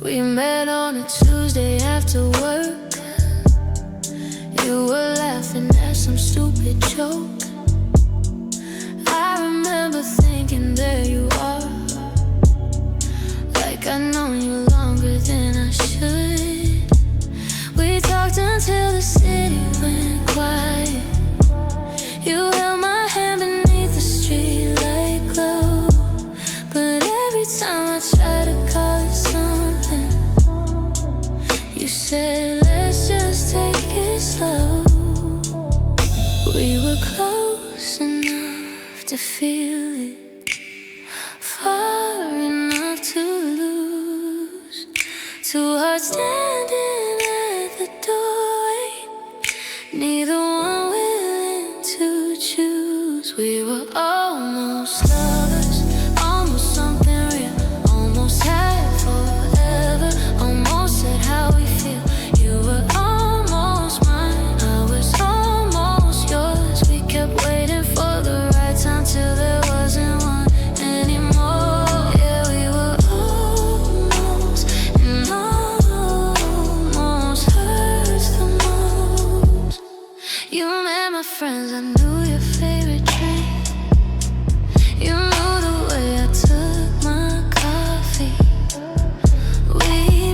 We met on a Tuesday after work. You were laughing at some stupid joke. I remember thinking, there you are, like I've known you longer than I should. We talked until the city went quiet. You held my hand beneath the streetlight glow, but every time I try to call it something, you said, let's just take it slow. We were close enough to feel it, far enough to lose. Two hearts standing at the doorway, neither one willing to choose. We were almost lovers, almost something real, almost had forever, almost said how we feel. You were almost mine, I was almost yours. We kept waiting for the right time till there wasn't one anymore. Yeah, we were almost, and almost hurts the most. You met my friends, I knew your favorite drink. You knew the way I took my coffee. We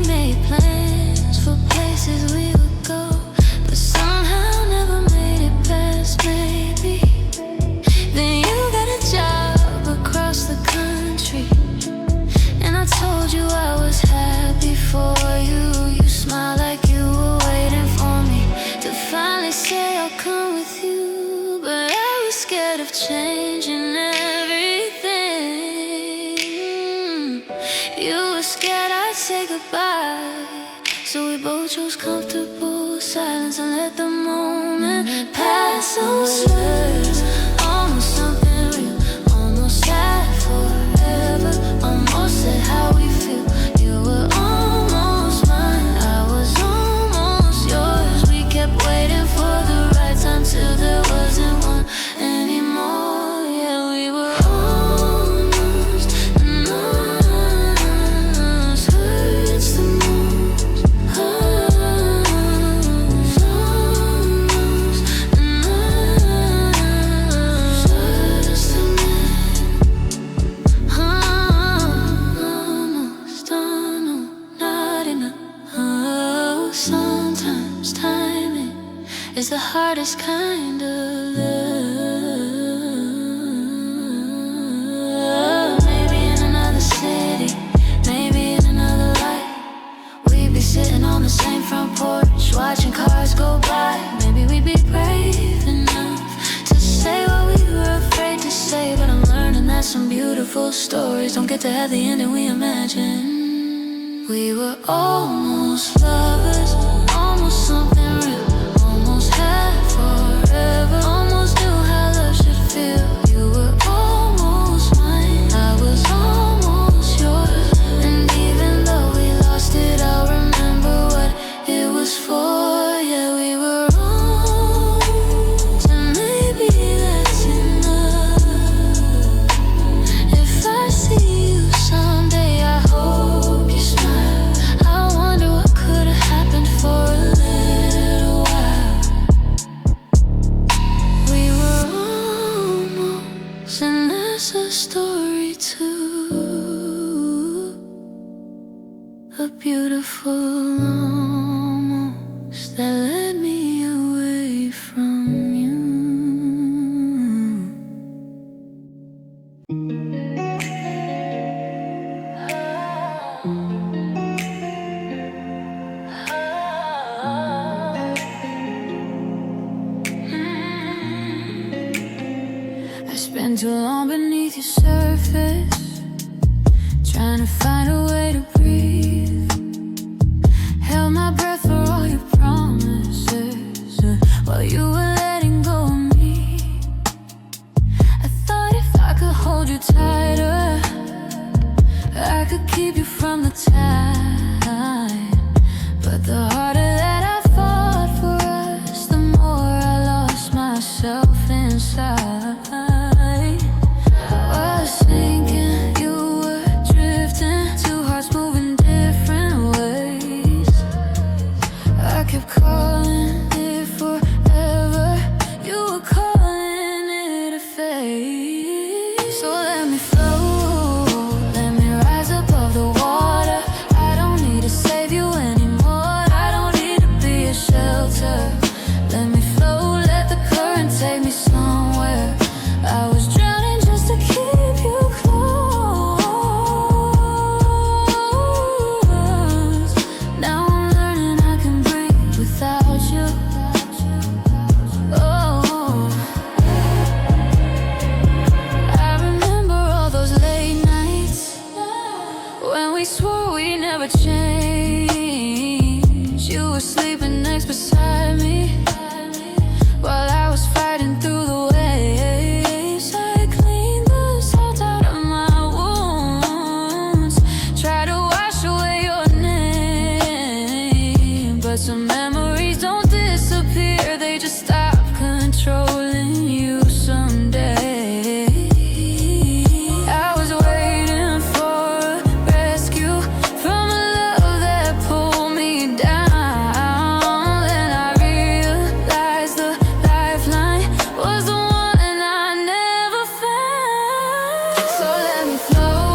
made plans for places we would go, but somehow never made it past maybe. Then you got a job across the country, and I told you I was happy for you. You smiled like you were waiting for me to finally say I'll come with you. But I was scared of changing everything. You were scared I'd say goodbye, so we both chose comfortable silence and let the moment pass us. Words, almost something real, almost sad forever, almost said how we feel. You were almost mine, I was almost yours. We kept waiting for the right time till there wasn't one anymore. Yeah, we were almost, and almost hurts the most. Almost, and almost hurts the most. Almost, not enough. Oh, sometimes timing is the hardest kind of love. Maybe in another city, maybe in another life, we'd be sitting on the same front porch, watching cars go by. Maybe we'd be brave enough to say what we were afraid to say. But I'm learning that some beautiful stories don't get to have the ending we imagine. We were almost lovers, almost something real, almost had forever, almost knew how love should feel. You were almost mine, I was almost yours. And even though we lost it, I'll remember what it was for. Yeah, we were almost, and maybe that's enough. If I see you someday, I hope you smile. I wonder what could have happened for a little while. We were almost, and that's a story too. A beautiful almost that led me away from you. I spent too long beneath your surface, trying to find a way to breathe. Held my breath for all your promises, while you were letting go of me. I thought if I could hold you tighter, I could keep you from the tide. But the harder that I fought for us, the more I lost myself inside. Was thinking you were drifting, two hearts moving different somewhere. I was drowning just to keep you close. Now I'm learning I can breathe without you. Oh, I remember all those late nights when we swore we'd never change. You were sleeping next beside me while I was fighting through the waves. I cleaned the salt out of my wounds, tried to wash away your name, but some memories don't disappear, they just stop controlling you someday. I was waiting for a rescue from a love that pulled me down, and I realized the lifeline was the one I never found. So let me flow,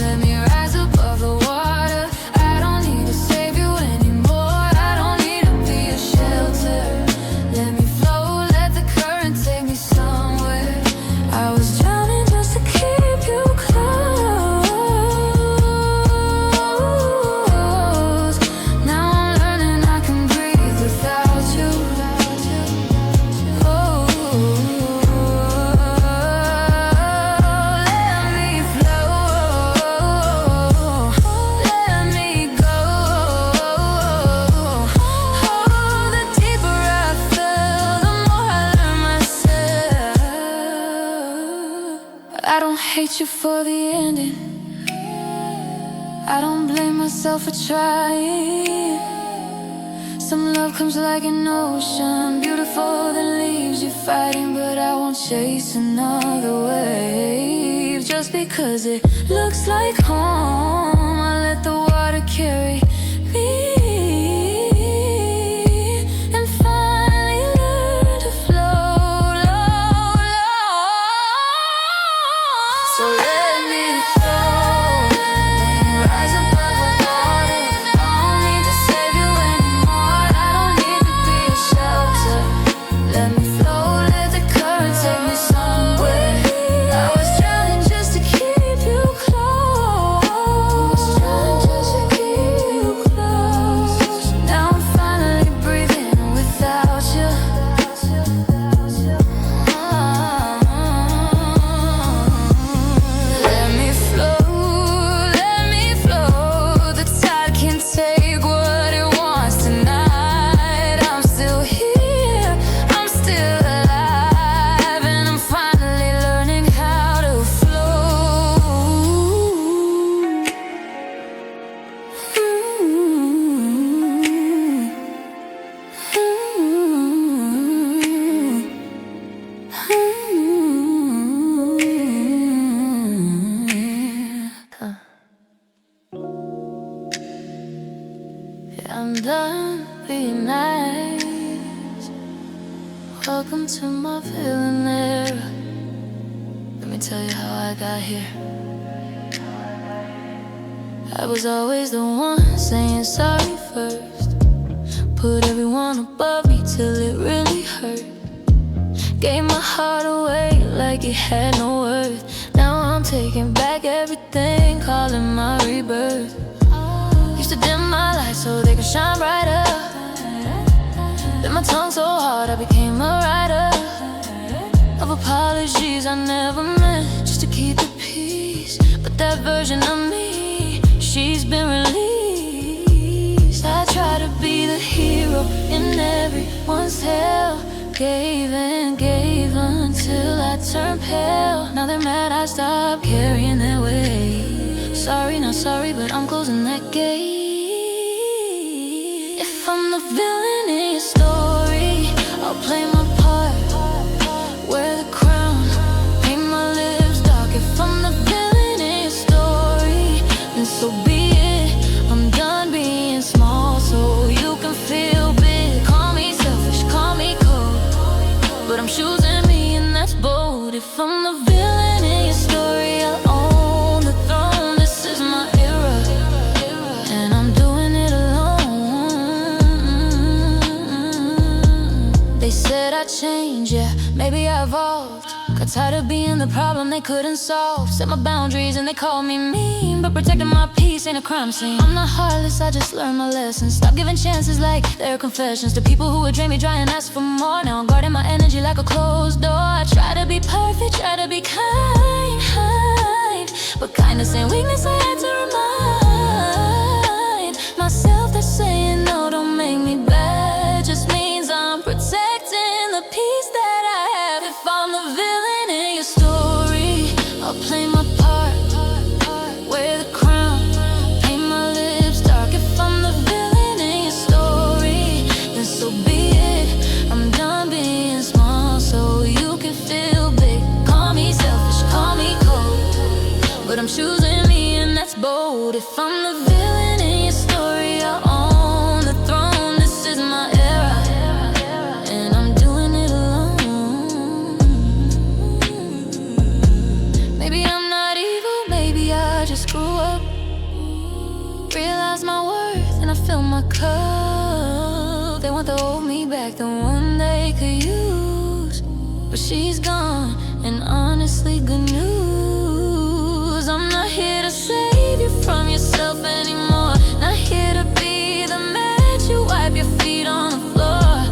let me rise above the water. I don't need to save you anymore, I don't need to be a shelter. Let me flow, let the current take me somewhere. I was drowning just to keep you close. Now I'm learning I can breathe without you. Oh, let me flow, let me go. Oh, the deeper I fell, the more I learn myself. I don't hate you for the ending, I don't blame myself for trying. Some love comes like an ocean, beautiful that leaves you fighting, but I won't chase another wave. Just because it looks like home, I let the water carry me, and finally learn to float. So let me float, rise above the water. I don't need to save you anymore, I don't need to be a shelter. Let me flow, let the current take me somewhere. I was drowning just to keep you close, trying just to keep you close. Now I'm finally breathing without you. Let me flow, the tide can take what it wants tonight. I'm still here, I'm still alive, and I'm finally learning how to I'm done being nice. Welcome to my villain era. Let me tell you how I got here. I was always the one saying sorry first, put everyone above me till it really hurt. Gave my heart away like it had no worth. Now I'm taking back everything, calling my rebirth. Used to dim my lights so they could shine brighter. Bit my tongue so hard I became a writer of apologies I never meant, just to keep the peace. But that version of me, she's been released. I try to be the hero in everyone's hell, gave and gave until I turned pale. Now they're mad I stopped carrying their weight. Sorry, not sorry, but I'm closing that gate. If I'm the villain in your story, I'll play my part, wear the crown, paint my lips dark. If I'm the villain in your story, then so be it. I'm done being small so you can feel big. Call me selfish, call me cold, but I'm choosing me and that's bold. If I'm the villain in your story, I'll own the throne. This is my era, and I'm doing it alone. They said I'd change, yeah, maybe slowly I evolved. Got tired of being the problem they couldn't solve. Set my boundaries and they called me mean, but protecting my peace ain't a crime scene. I'm not heartless, I just learned my lessons. Stop giving chances like they're confessions to people who would drain me dry and ask for more. Now I'm guarding my energy like a closed door. I try to be perfect, try to be kind, but kindness ain't weakness, I had to remind myself that saying no don't make me bad, just means I'm protecting the peace that I have. If I'm the villain in your story, I'll play my part, wear the crown, paint my lips dark. If I'm the villain in your story, then so be it. I'm done being small so you can feel big. Call me selfish, call me cold, but I'm choosing me and that's bold. If I'm the villain in your story, I'll own the throne. This is my era, and I'm doing it alone. Maybe I'm not evil, maybe I just grew up, realized my worth and I fill my cup. They want the old me back, the one they could use, but she's gone, and honestly good news. I'm not here to save you from yourself anymore, not here to be the match you wipe your feet on the floor.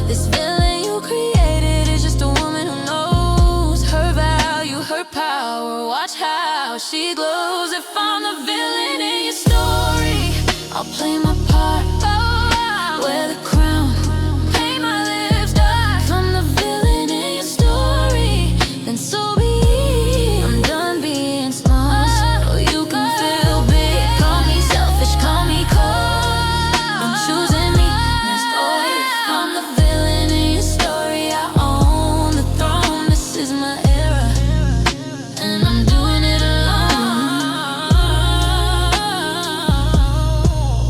This villain you created is just a woman who knows her value, her power. Watch how she glows. If I'm the villain in your story, I'll play my part, wear the crown, paint my lips dark. If I'm the villain in your story, then so be it. I'm done being small so you can feel big. Call me selfish, call me cold, I'm choosing me, that's bold. If I'm the villain in your story, I own the throne. This is my era, and I'm doing it alone.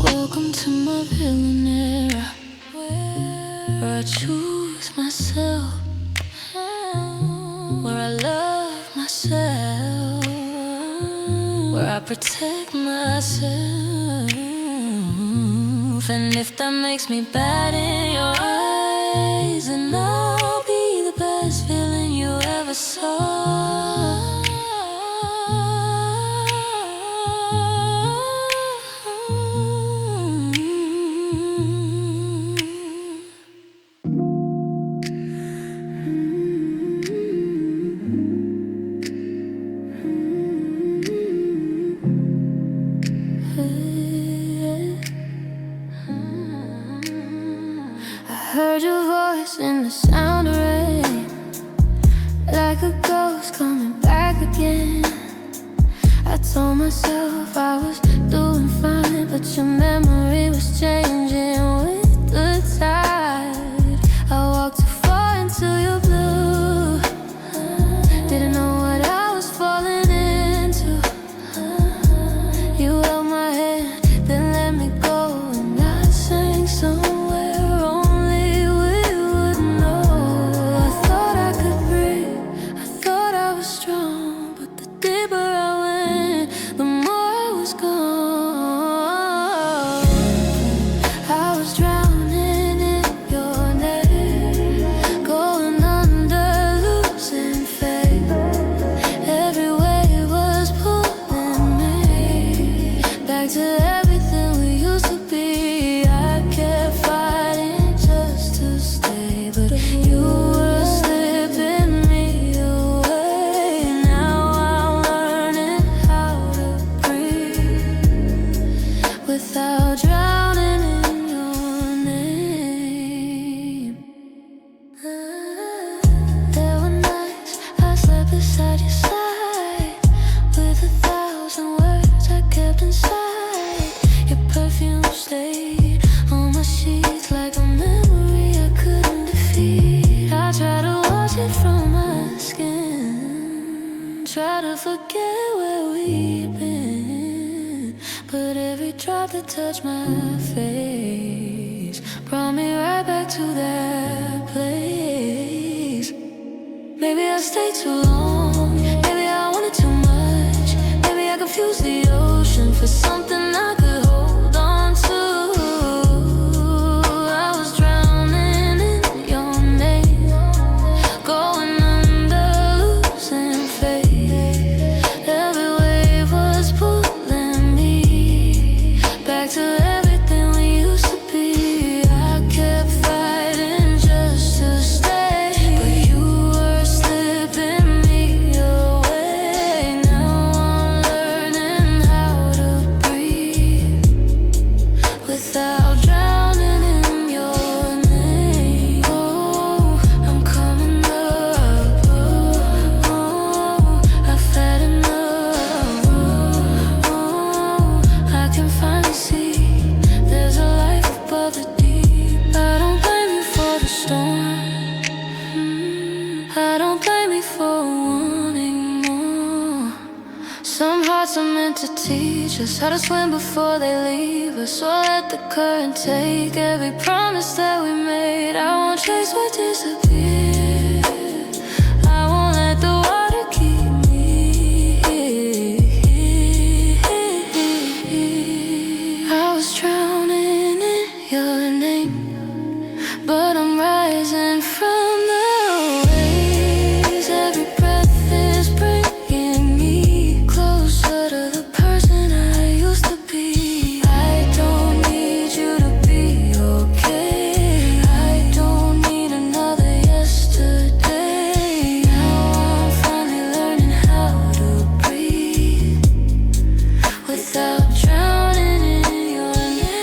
Welcome to my villain era, where I choose myself, where I love myself, where I protect myself. And if that makes me bad in your eyes, then I'll be the best villain you ever saw. I heard your voice in the sound of rain, like a ghost coming back again. I told myself I was doing fine, but your memory was changing with the tide. I walked too far into your blue, didn't know what I was falling into. You held my hand, then let me go, and I sang somewhere only we would know. I thought I could breathe, I thought I was strong, but the deeper I went, the more I was gone. I was drowning in your net, going under, losing faith. Every wave was pulling me back to everything we used to be. I kept fighting just to stay, but you were slipping me away. Now I'm learning how to breathe without drowning in your name. There were nights I slept beside your side, with 1,000 words I kept inside. Your perfume stayed on my sheets like a memory I couldn't defeat. I try to wash it from my skin, try to forget where we've been, but every drop that touched my face brought me right back to that place. Maybe I stayed too long, maybe I wanted too much, maybe I confused the ocean for something I could hold on to. I was drowning in your name, going I don't blame you for wanting more. Some hearts are meant to teach us how to swim before they leave us. So let the current take every promise that we made. I won't chase what disappears. I won't let the water keep me here. I was drowning in your name, but I'm rising from the waves. Every breath is bringing me closer to the person I used to be. I don't need you to be okay. I don't need another yesterday. Now I'm finally learning how to breathe without drowning in your name.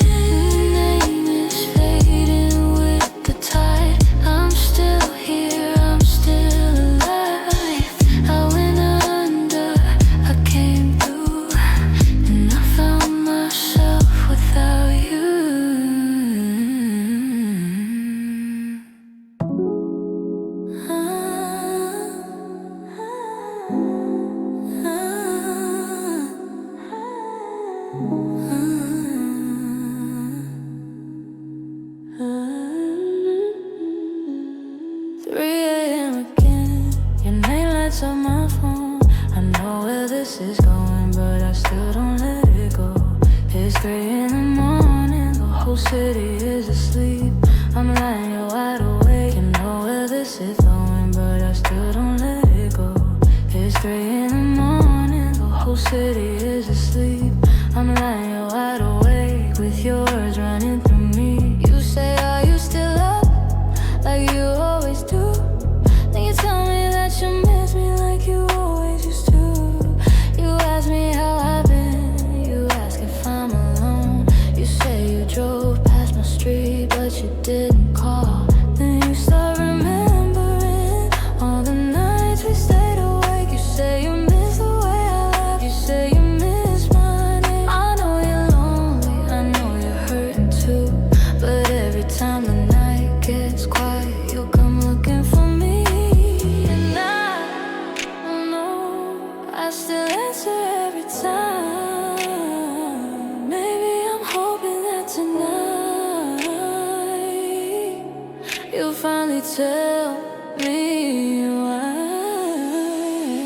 Is fading with the tide. I'm still here, I'm still alive. I went under, I came through, and I found myself without you. Three a.m. again, your name lights up my phone. I know where this is going, but I still don't let it go. It's 3 in the morning, the whole city is asleep. I'm lying, you're wide awake. You know where this is going, but I still don't let it go. It's 3 in the morning, the whole city is asleep. I'm lying, you're wide awake, with your words running through me. You say, are you still up, like you always do? Then you tell me that you miss me like you always used to. You ask me how I've been, you ask if I'm alone. You say you drove past my street, but you didn't call. Then you start remembering all the nights we stayed awake. You say you miss the way I laugh, you say you miss my name. I know you're lonely, I know you're hurting too, but every time the night gets quiet, you'll come looking for me. And I don't know, I still answer every time. Maybe I'm hoping that tonight you'll finally tell me why.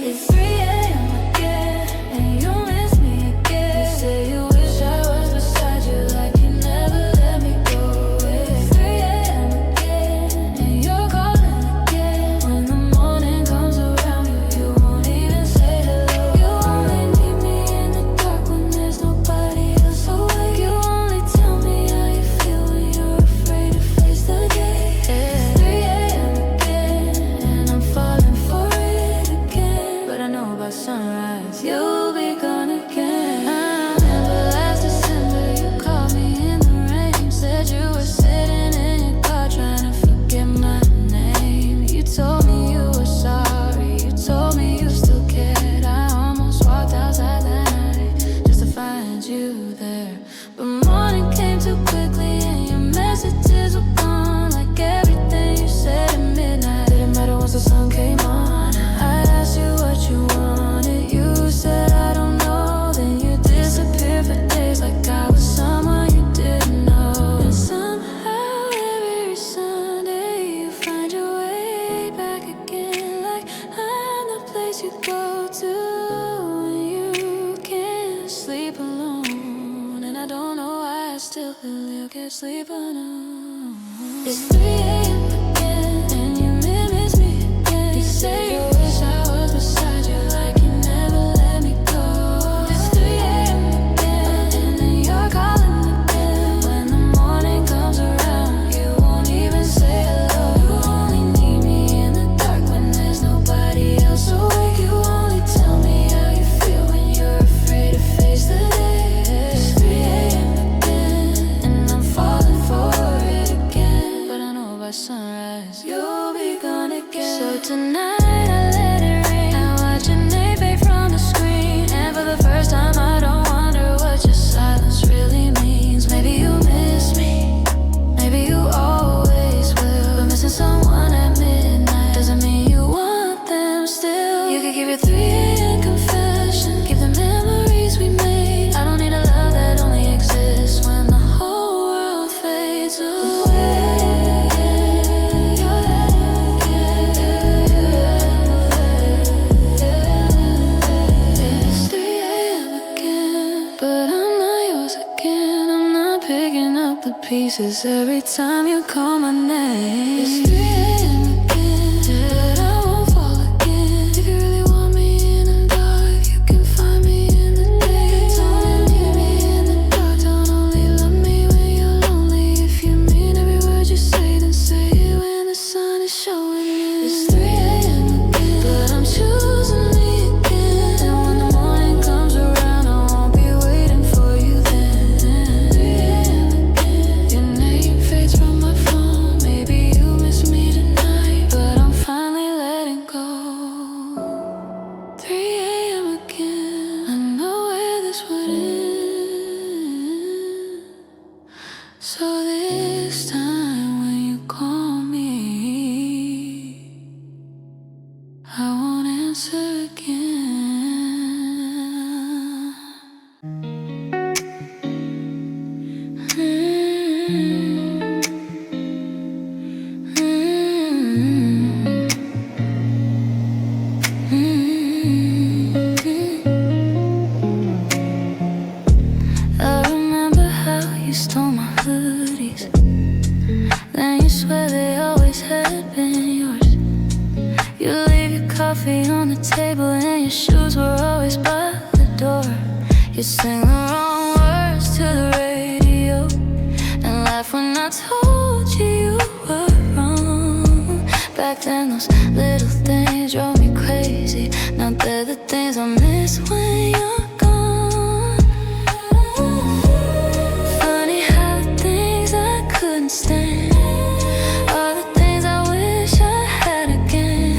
It's 3 a.m. again, and you miss me again. You say you wish I was beside you, like you never let me go. It's 3 a.m. again, and you're calling again. When the morning comes around, you won't even say hello. You only need me in the dark when there's nobody else awake. You only tell me how you feel when you're afraid to face the day. It's 3 a.m. again, and I'm falling for it again. But I know by sunrise you'll be gone again. I remember last December you called me in the rain. Said you were sitting in your car trying to forget my name. You told me you were sorry, you told me you still cared. I almost walked outside that night just to find you there. But morning came too quickly and your messages were gone, like everything you said at midnight. Didn't matter once the sun came on. I asked you what you wanted, you said I don't know. Then you disappeared for days like I was someone you didn't know. And somehow every Sunday you find your way back again, like I'm the place you go to when you can't sleep alone. And I don't know why I still feel you can't sleep alone. It's 3 a.m. again, and you miss me again. You say you wish I was beside you, like you never let me go. It's 3 a.m. again, and then you're calling again. When the morning comes around, you won't even say hello. You only need me in the dark when there's nobody else awake. You only tell me how you feel when you're afraid to face the day. It's 3 a.m. again, and I'm falling for it again. But I know by sun give you 3 a.m. confession. Keep the memories we made. I don't need a love that only exists when the whole world fades away. It's 3 a.m. again, but I'm not yours again. I'm not picking up the pieces every time you call my name. It's 3 a.m. again, but I won't fall again. If you really want me in the dark, you can find me in the day. Don't leave me in the dark. Don't only love me when you're lonely. If you mean every word you say, then say it when the sun is showing in. It's 3 a.m. again, but I'm choosing me again. And when the morning comes around, I won't be waiting for you then. 3 a.m. again, your name fades from my phone. Maybe you miss me tonight, but I'm finally letting go. 3 a.m. again, I know where this would end. So this time when you call me, I won't answer again. I remember how you stole my hoodies. Then you swear they always had been yours. You leave your coffee on the table and your shoes were always by the door. You sing the wrong words to the radio and laugh when I told you you were wrong. Back then those little things drove me crazy. Now they're the things I miss when you're gone. Funny how the things I couldn't stand are the things I wish I had again.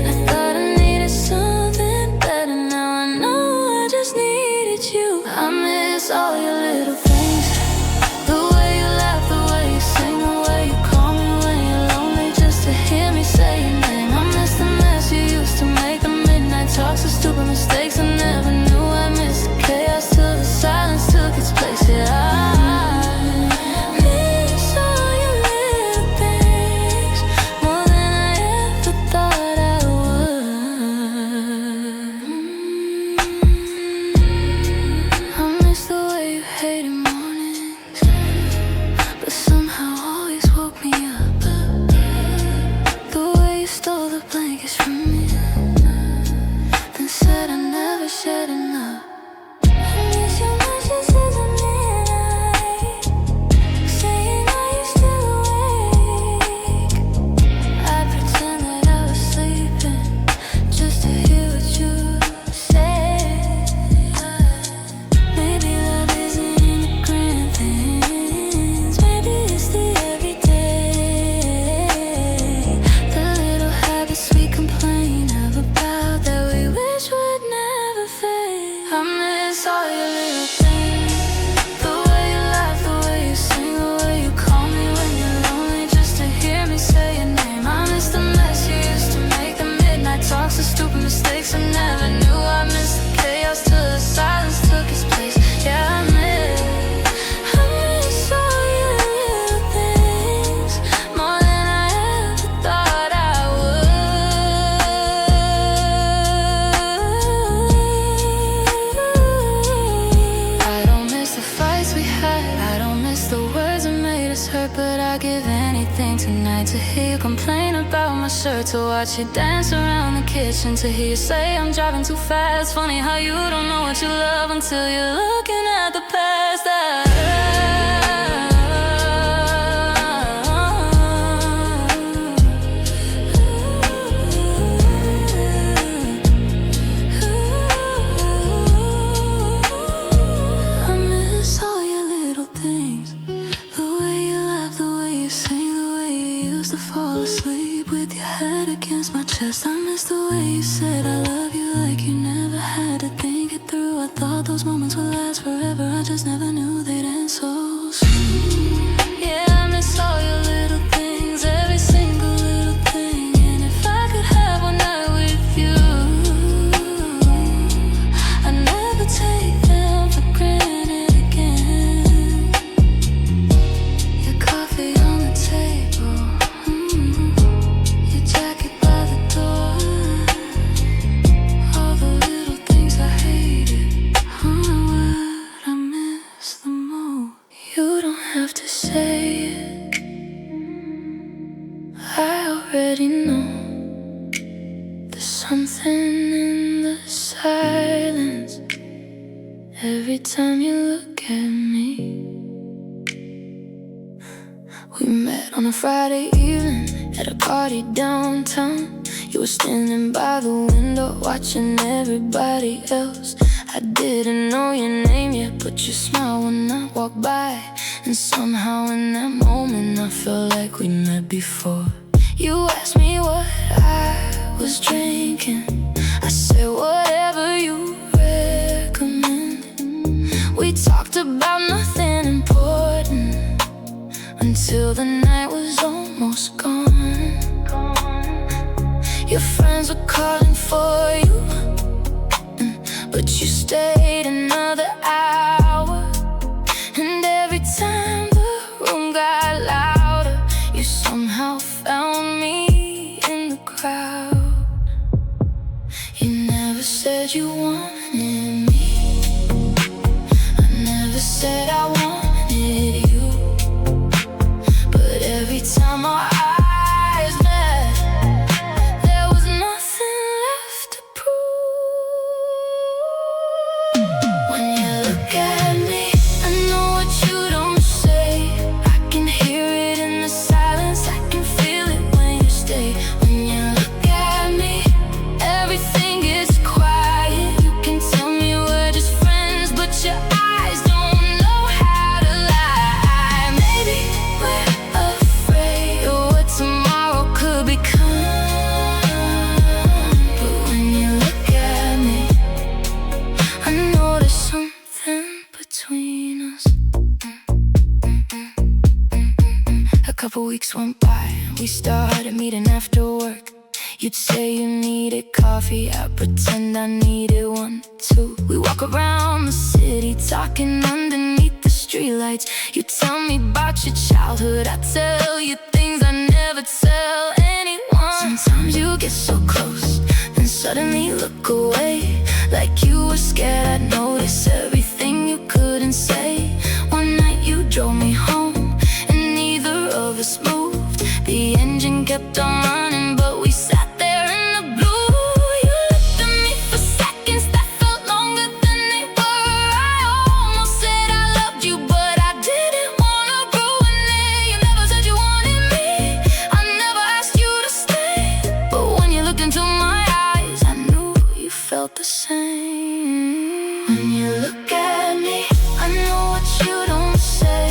I thought I needed something better. Now I know I just needed you. I miss all your little things. The way you laugh, the way you sing, the way you call me when you're lonely, just to hear me say your name. I miss the mess you used to make, the midnight talks, the stupid mistakes I never knew. I miss the chaos till the silence took its place. Yeah, I miss all your little things more than I ever thought I would. I miss the way you hated mornings, but somehow always woke me up. The way you stole the blankets from me, then said I never shared enough. I miss your matches as a midnight, saying are you still awake? I'd pretend that I was sleeping just to hear what you said. Maybe love isn't in the grand things, maybe it's the everyday, the little habits we complain of about that we wish would never fade. I miss all your little things. The way you laugh, the way you sing, the way you call me when you're lonely, just to hear me say your name. I miss the mess you used to make, the midnight talks, the stupid mistakes I never knew. I miss the chaos till the silence took its place. Yeah, I miss all your little things more than I ever thought I would. I don't miss the fights we had, I don't miss the words that made us hurt, but I'd give anything tonight to hear you complain about my shirt, to watch you dance around the kitchen, to hear you say I'm driving too fast. Funny how you don't know what you love until you're looking at the past. I miss all your little things. The way you laugh, the way you sing, the way you used to fall asleep with your head against my chest. I miss the way you said I love you like you never had to think it through. I thought those moments would last forever, I just never knew they'd end so soon. Yeah, I miss all your little things, every single little thing. And if I could have one night with you, something in the silence every time you look at me. We met on a Friday evening at a party downtown. You were standing by the window watching everybody else. I didn't know your name yet, but you smiled when I walked by. And somehow in that moment I felt like we met before. You asked me what I was drinking. I said whatever you recommend. We talked about nothing important until the night was almost gone. Your friends were calling for you, but you stayed another hour. And every time the room got louder, you somehow found me in the crowd. You never said you wanted me. I never said I wanted you. But every time our eyes met, there was nothing left to prove. When you look at me, I know what you don't say. I can hear it in the silence, I can feel it when you stay. When you look at me, everything is quiet. You can tell me we're just friends, but your eyes don't know how to lie. Maybe we're afraid of what tomorrow could become. But when you look at me, I know there's something between us. A couple weeks went by, we started meeting after work. You'd say you needed coffee, I'd pretend I needed one too. We walk around the city talking underneath the streetlights. You tell me about your childhood, I tell you things I never tell anyone. Sometimes you get so close, then suddenly look away, like you were scared I'd notice everything you couldn't say. One night you drove me home, and neither of us moved. The engine kept on running, but we sat there in the blue. You looked at me for seconds that felt longer than they were. I almost said I loved you, but I didn't wanna ruin it. You never said you wanted me, I never asked you to stay. But when you looked into my eyes, I knew you felt the same. When you look at me, I know what you don't say.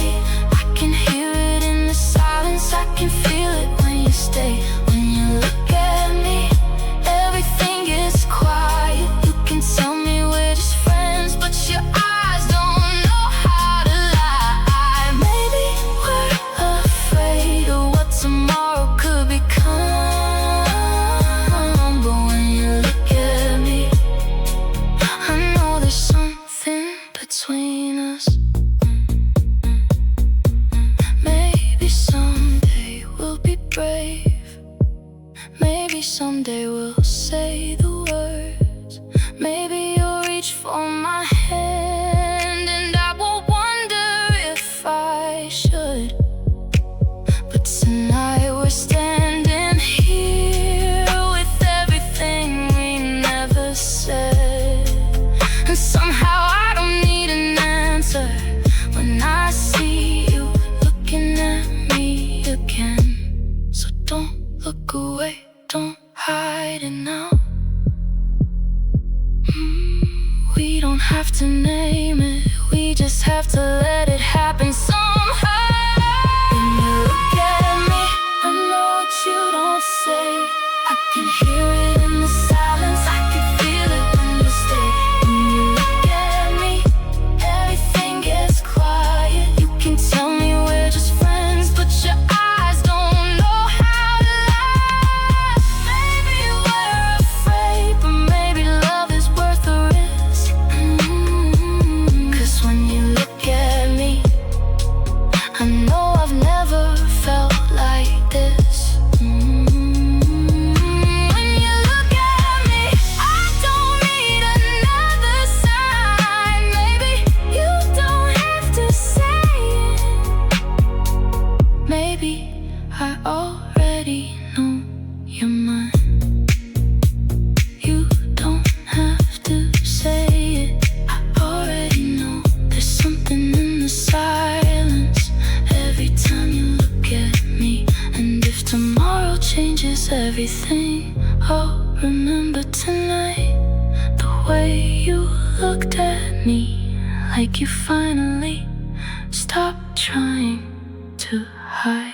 I can hear it in the silence, I can feel it when you stay. When you look at me, everything is quiet. You can tell me we're just friends, but your eyes don't know how to lie. Maybe we're afraid of what tomorrow could become. But when you look at me, I know there's something between us. Maybe someday we'll be brave. Maybe someday we'll say the words. Maybe you'll reach for my hand, and I will wonder if I should. But tonight we're standing here with everything we never said. And somehow I don't need an answer when I see you looking at me again. So don't look away, don't hide it now. We don't have to name it, we just have to let it happen somehow. When you look at me, I know what you don't say. I can hear it in the silence, I can feel it when you stay. When you look at me, everything gets quiet. You can tell me we're just friends, but your eyes don't know how to lie. Maybe we're afraid, but maybe love is worth the risk. 'Cause when you look at me, tonight. The way you looked at me, like you finally stopped trying to hide.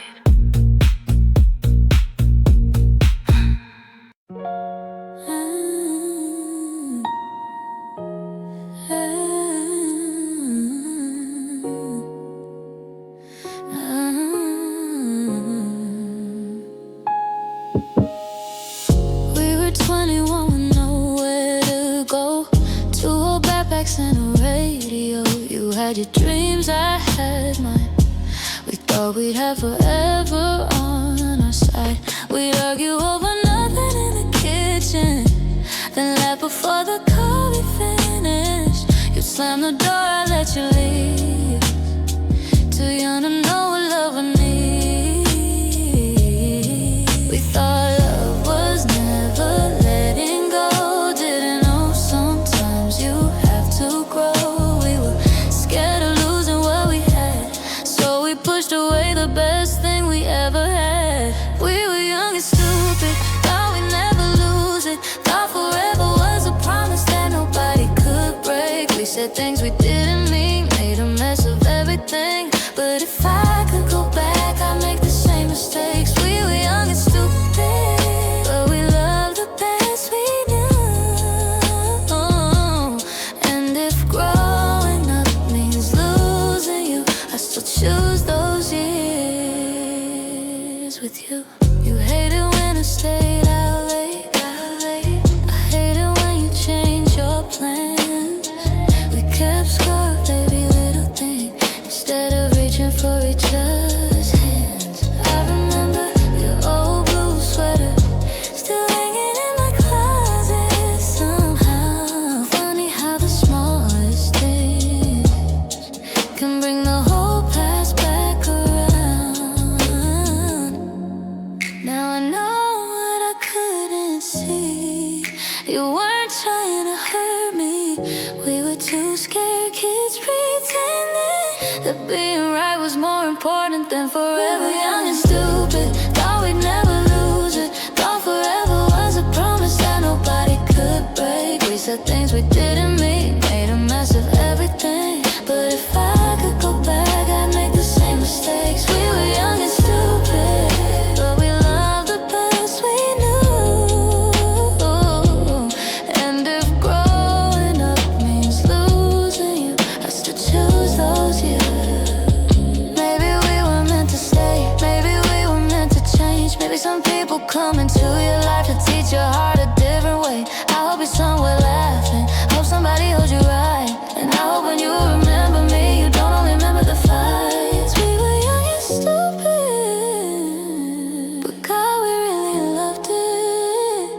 We were 21 with nowhere to go, 2 old backpacks and a radio. You had your dreams, I had mine. We thought we'd have forever on our side. We'd argue over nothing in the kitchen, then laugh before the coffee finished. You'd slam the door, I let you leave. Too young to know what love would need. We thought love was never letting go. Didn't know sometimes you have to grow. We were scared of losing what we had, so we pushed away the best thing we ever had. We were young and stupid, thought we'd never lose it. Thought forever was a promise that nobody could break. We said things we didn't mean, made a mess of everything. But if I could go back, I'd make the same mistakes. We were young and stupid, but we loved the best we knew. And if growing up means losing you, I still choose those years with you. You hated when I stayed out late. I hated when you changed your plans. We kept score, baby, little thing, instead of reaching for each other's hands. I remember your old blue sweater still hanging in my closet somehow. Funny how the smallest things can bring the whole past back around. Now I know what I couldn't see. You weren't trying to hurt me. We were two scared kids pretending that being right was more important than forever young and stupid. Thought we'd never lose it. Thought forever was a promise that nobody could break. We said things we didn't mean, made a mess of everything. But if I could go back, I'd make the same mistakes. We were young and stupid, but we loved the best we knew. And if growing up means losing you, I still choose those years. Maybe we were meant to stay, maybe we were meant to change. Maybe some people come into your life to teach your heart a different way. I hope you're somewhere laughing, hope somebody holds you right. And I hope when you remember me, you don't only remember the fights. We were young and stupid, but God, we really loved it.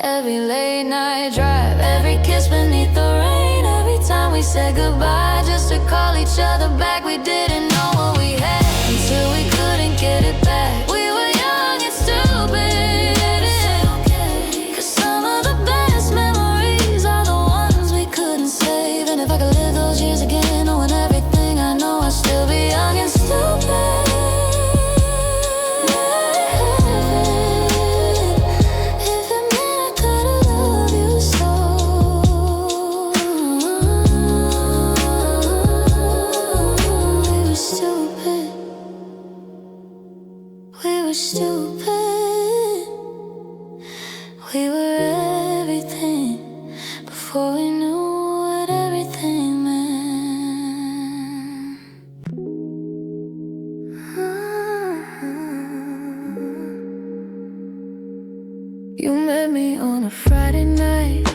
Every late night drive, every kiss beneath the rain, every time we said goodbye just to call each other back. We didn't know what we had until we couldn't get it back. We were young and stupid, 'cause some of the best memories are the ones we couldn't save. And if I could live those years again, knowing everything I know, I'd still be young and stupid. If it meant I could love you so. We were stupid. We were stupid. We were everything before we knew what everything meant. You met me on a Friday night.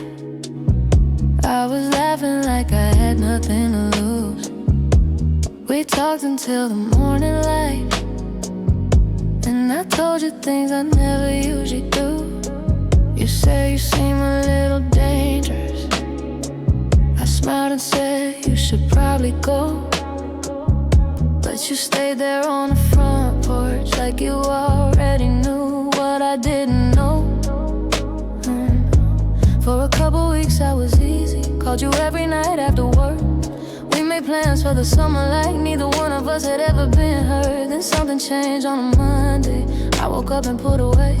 I was laughing like I had nothing to lose. We talked until the morning light, and I told you things I never usually do. You say you seem a little dangerous. I smiled and said you should probably go, but you stayed there on the front porch like you already knew what I didn't know. For a couple weeks I was easy, called you every night after work. We made plans for the summer like neither one of us had ever been hurt. Then something changed on a Monday. I woke up and pulled away.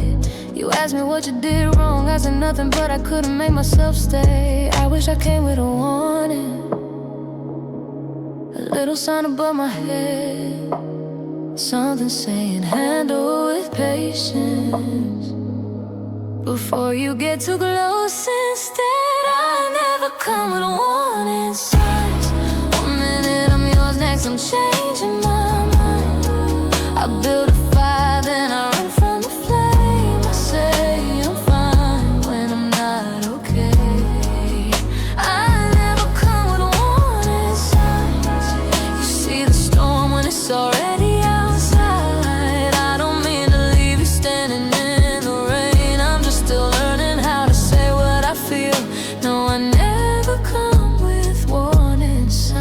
You asked me what you did wrong, I said nothing, but I couldn't make myself stay. I wish I came with a warning, a little sign above my head, something saying handle with patience. Before you get too close, instead I never come with warning signs. 1 minute I'm yours, next I'm changing my mind. I build a fire, then I run from the flame. I say I'm fine when I'm not okay. I never come with warning signs. You see the storm when it's already outside. I don't mean to leave you standing in the rain. I'm just still learning how to say what I feel. No, I never come with warning signs.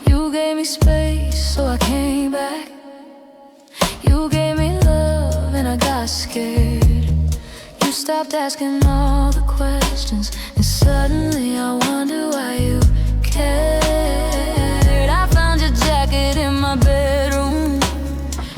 You gave me space, so I came back. You gave me love and I got scared. You stopped asking all the questions, and suddenly I wonder why you cared. I found your jacket in my bedroom,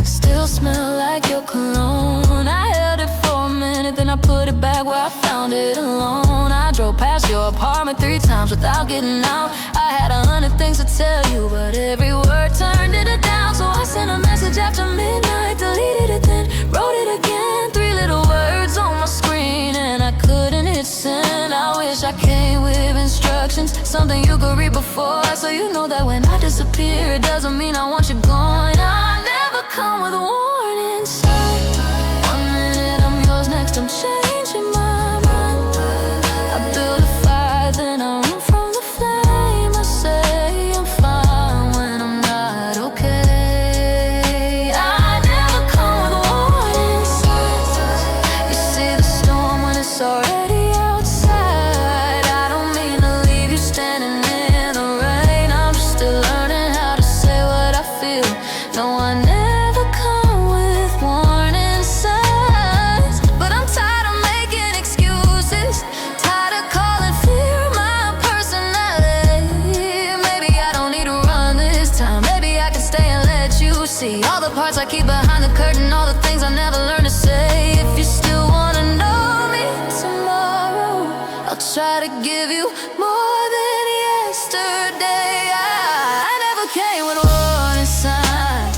still smell like your cologne. I held it for a minute, then I put it back where I found it alone. I drove past your apartment 3 times without getting out. I had 100 things to tell you, but every word turned it down. So I sent a message after midnight, deleted it, then wrote it again. 3 little words on my screen, and I couldn't hit send. I wish I came with instructions, something you could read before, so you know that when I disappear, it doesn't mean I want you gone. I never come with warning signs. 1 minute I'm yours, next I'm changing my mind. I build a fire, then I run from the flame. I say I'm fine when I'm not okay. I never come with warning signs. You see the storm when it's already outside. I don't mean to leave you standing in the rain. I'm just still learning how to say what I feel. No, I never come with warning signs. But I'm tired of making excuses, tired of calling fear my personality. Maybe I don't need to run this time, maybe I can stay and let you see all the parts I keep behind the curtain, all the things I never learned to say. If you still wanna know me tomorrow, I'll try to give you more than yesterday. I never came with a warning sign,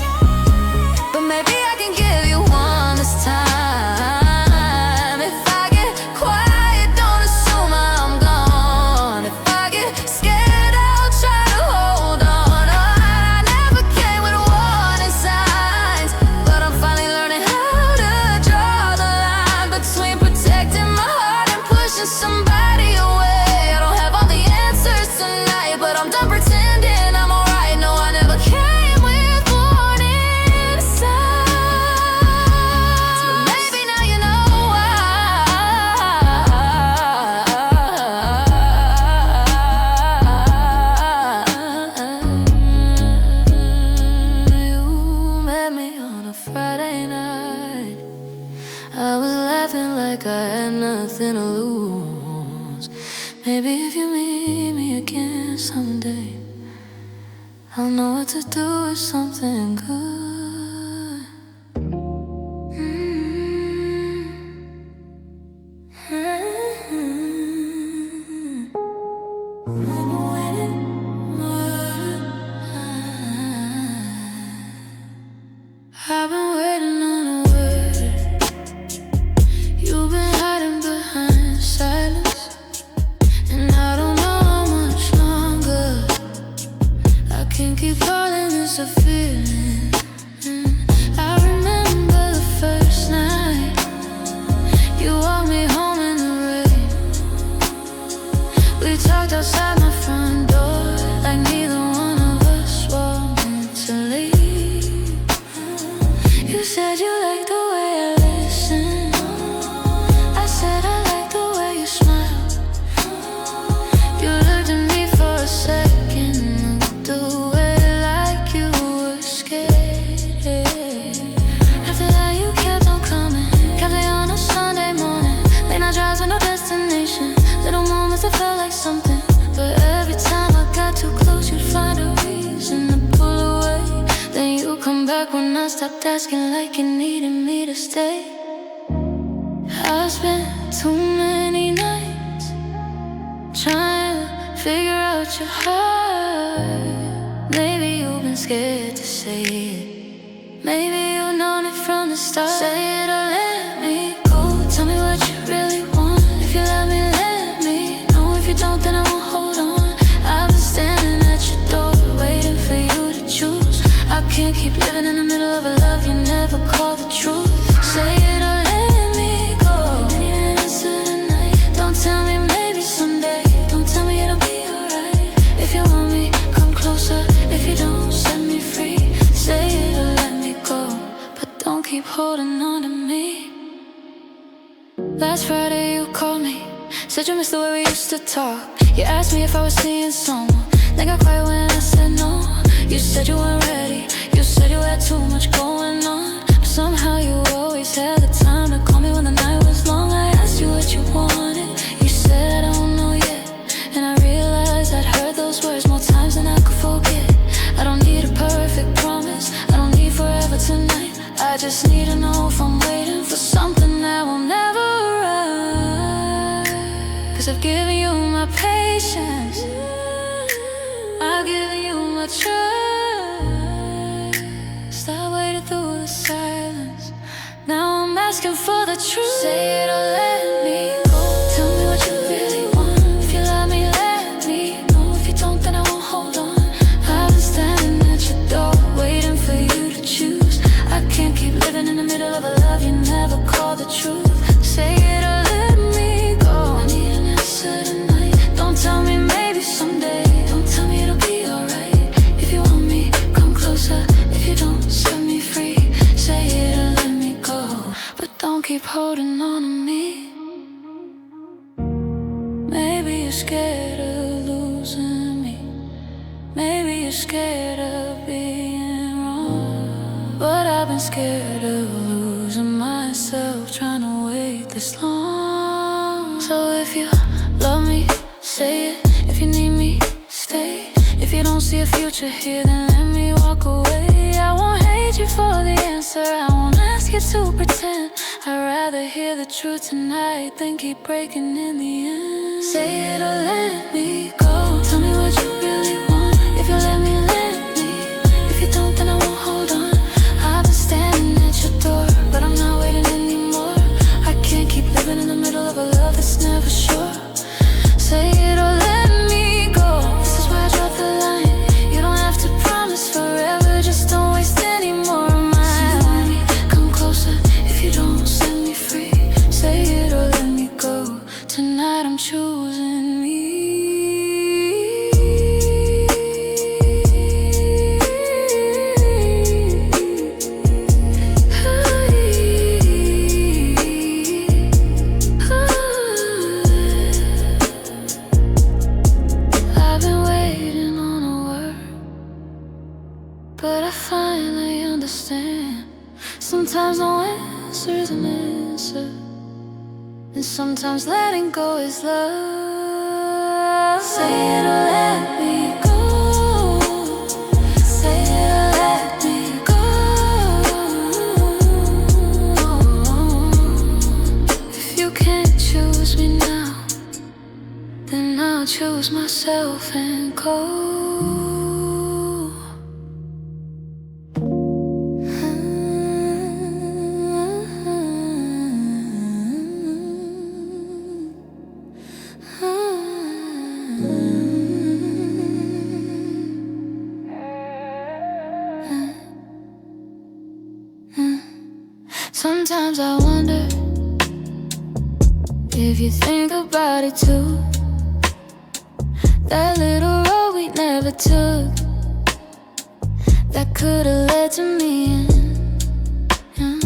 but maybe I can give you one this time. If I get quiet, don't assume I'm gone. If I get scared, I'll try to hold on. I never came with warning signs, but I'm finally learning how to draw the line between protecting my heart and pushing somebody away. I don't have all the answers tonight, but I'm done pretending I'm alright. No, I never came with warning signs, but maybe now you know why. You met me on a Friday night. I was laughing like I had nothing to lose. Maybe if you meet me again someday, I'll know what to do with something good. I've been waiting on a word. You've been hiding behind silence, and I don't know how much longer I can keep calling this a feeling. I stopped asking like you needed me to stay. I spent too many nights trying to figure out your heart. Maybe you've been scared to say it. Maybe you've known it from the start. Say it or let me go. Tell me what you really want. If you love me, let me know. If you don't, then I won't hold on. I've been standing at your door waiting for you to choose. I can't keep living in the middle of a love you never call the truth. Say it or let me go. I need an answer tonight. Don't tell me maybe someday. Don't tell me it'll be alright. If you want me, come closer. If you don't, set me free. Say it or let me go, but don't keep holding on to me. Last Friday you called me, said you missed the way we used to talk. You asked me if I was seeing someone, then got quiet when I said no. You said you weren't ready, you said you had too much going on, but somehow you always had the time to call me when the night was long. I asked you what you wanted, you said I don't know yet, and I realized I'd heard those words more times than I could forget. I don't need a perfect promise, I don't need forever tonight. I just need to know if I'm waiting for something that will never arrive. 'Cause I've given you my patience, I've given you my trust. Stop waiting through the silence, now I'm asking for the truth. Say it or let me go. Tell me what you really want. If you love me, let me know. If you don't, then I won't hold on. I've been standing at your door waiting for you to choose. I can't keep living in the middle of a love you never call the truth. Say it or let me go. I need an answer tonight. Don't tell me maybe someday. Don't tell me it'll be alright. If you want me, come closer. If you don't, set me free. Say it or let me go, but don't keep holding on to me. Maybe you're scared of losing me. Maybe you're scared of being wrong, but I've been scared of losing myself trying to wait this long. So if you love me, say it. If you need me, stay. If you don't see a future here, then let me walk away. I won't hate you for the answer, I won't ask you to pretend. I'd rather hear the truth tonight than keep breaking in the end. Say it or let me go. Tell me what you really want. If you let me, let me. If you don't, then I won't hold on. I've been standing at your door, but I'm not waiting anymore. I can't keep living in the middle of a love that's never sure. Say it or let me go. This is where I draw the line. You don't have to promise forever, just don't waste any more of my time. Come closer. If you don't, set me free. Say it or let me go. Tonight I'm choosing me. I've been waiting on a word, but I finally understand. Sometimes no answer is an answer, and sometimes letting go is love. Say it or let me go. Say it or let me go. If you can't choose me now, then I'll choose myself and go. Sometimes I wonder if you think about it too. That little road we never took, that could've led to me. Yeah.